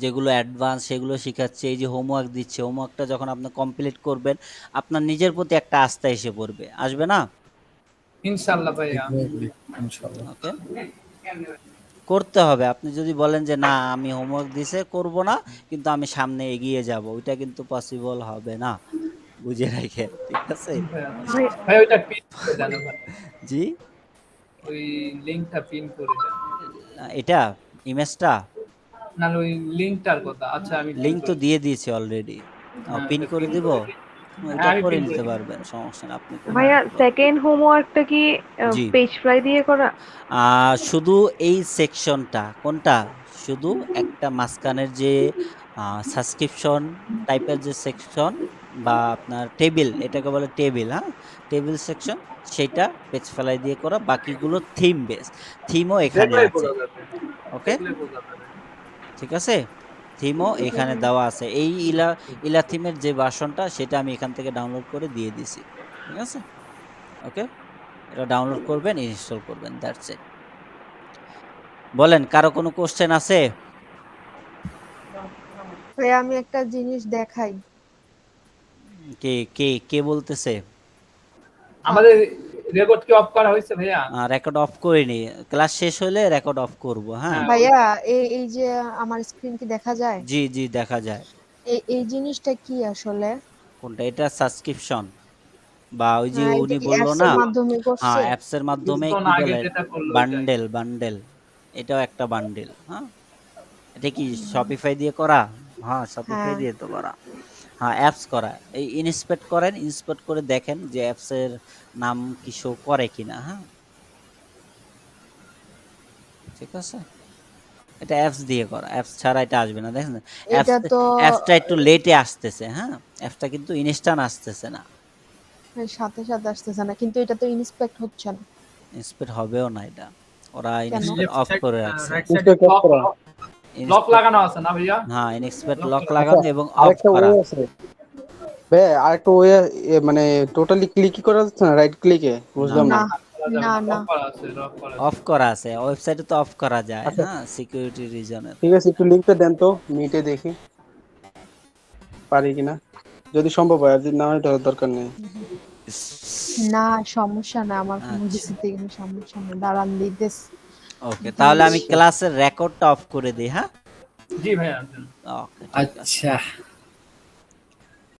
যেগুলো অ্যাডভান্স সেগুলো শিখাচ্ছি। এই যে হোমওয়ার্ক দিচ্ছে, হোমওয়ার্কটা যখন আপনি কমপ্লিট করবেন আপনার নিজের প্রতি একটা আস্থা এসে পড়বে, আসবে না? ইনশাআল্লাহ ভাইয়া। ইনশাআল্লাহ। ওকে, করতে হবে। আপনি যদি বলেন যে না আমি হোমওয়ার্ক দিছে করব না, কিন্তু আমি সামনে এগিয়ে যাব, ওইটা কিন্তু পসিবল হবে না, বুঝে রাখেন, ঠিক আছে? ভাই ওইটা পিন করে দেন ভাই, জি, ওই লিংকটা পিন করে দেন। এটা ইমেজটা না ওই লিংকটার কথা। আচ্ছা আমি লিংক তো দিয়ে দিয়েছি অলরেডি, পিন এটা করে pin দিব। করে দিই। এটা আমি করে pin নিতে করে পারবেন, সমস্যা না, আপনি করে ভাইয়া নিতে পারবেন। সেকেন্ড হোমওয়ার্কটা কি জি। পেজ ফ্লাই দিয়ে করা? শুধু এই সেকশনটা কোনটা, শুধু একটা মাঝখানের যে সাবস্ক্রিপশন টাইপের যে সেকশন বা আপনার টেবিল, এটাকে বলে টেবিল, হ্যাঁ, টেবিল সেকশন, সেটা পেজ ফেলাই দিয়ে করা। বাকিগুলো থিম বেস, থিমও এখানে দেখলেই আছে, বোঝা যাবে। ওকে, দেখলেই বোঝা যাবে। ঠিক আছে, থিমও এখানে দেওয়া আছে। এই ইলা থিমের যে ভার্সনটা সেটা আমি এখান থেকে ডাউনলোড করে দিয়ে দিছি, ঠিক আছে, ওকে। এটা ডাউনলোড করবেন, ইনস্টল করবেন, দ্যাটস ইট। বলেন, কারো কোনো কোশ্চেন আছে? ভাইয়া আমি একটা জিনিস দেখাই। কে কে কে বলতেছে? আমাদের রেকর্ড কি অফ করা হয়েছে ভাইয়া? রেকর্ড অফ করিনি, ক্লাস শেষ হলে রেকর্ড অফ করব। হ্যাঁ, ভাইয়া এই যে আমার স্ক্রিন কি দেখা যায়? জি জি দেখা যায়। এই জিনিসটা কি আসলে? কোনটা? এটা সাবস্ক্রিপশন বা ওই যে এটা উনি কি বললো অ্যাপস না, এর মাধ্যমে করছে? হ্যাঁ অ্যাপস এর মাধ্যমে, কিছুক্ষণ কি আগে বলে যেটা করলো ওইটাই। বান্ডেল, বান্ডেল, এটাও একটা বান্ডেল। হ্যাঁ, এটা কি শপিফাই দিয়ে করা? হ্যাঁ, শপিফাই হ্যাঁ। দিয়ে তো করা। হ্যাঁ, অ্যাপস করা। এই ইন্সপেক্ট করেন, ইন্সপেক্ট করে দেখেন যে অ্যাপসের নাম কি শো করে কিনা। হ্যাঁ, ঠিক আছে, এটা অ্যাপস দিয়ে করা, অ্যাপস ছাড়া এটা আসবে না। দেখেন এটা তো অ্যাপসটা একটু লেটে আসতেছে, হ্যাঁ, অ্যাপসটা কিন্তু ইনস্ট্যান্ট আসতেছে না, সাথে সাথে আসতেছে না, কিন্তু এটা তো ইন্সপেক্ট হচ্ছে না। ইন্সপেক্ট হবেও না, এটা ওরা কেন? ইনস্পেক্ট অফ করে রাখছে। রাইট সাইডে ইনস্পেক্ট অফ করা। লক লাগানো আছে না ভাইয়া? হ্যাঁ, ইনস্পেক্ট লক করা। লাগানো এবং অফ আরেকটা করা। ওয়ে আছে ভাই, আরেকটা ওয়ে, মানে টোটালি ক্লিকই করা যাচ্ছে না, রাইট ক্লিকে, বুঝলাম না। না না না লক করা আছে, লক করা আছে। অফ করা আছে, ওয়েবসাইটে তো অফ করা যায়। আচ্ছা। হ্যাঁ, সিকিউরিটি রিজনের। ঠিক আছে, একটু লিংকটা দেন তো, মিটে দেখি পারি কিনা, যদি সম্ভব হয়, আর যদি না হয় তাহলে দরকার নেই। না, সমস্যা না, আমার কোনো আচ্ছা। কিছুতে কোনো সমস্যা নেই, দাঁড়ান দিতেছি। ওকে, তাহলে আমি ক্লাসের রেকর্ডটা অফ করে দিই। হ্যাঁ, জি ভাইয়া। ওকে, ঠিক আছে। আচ্ছা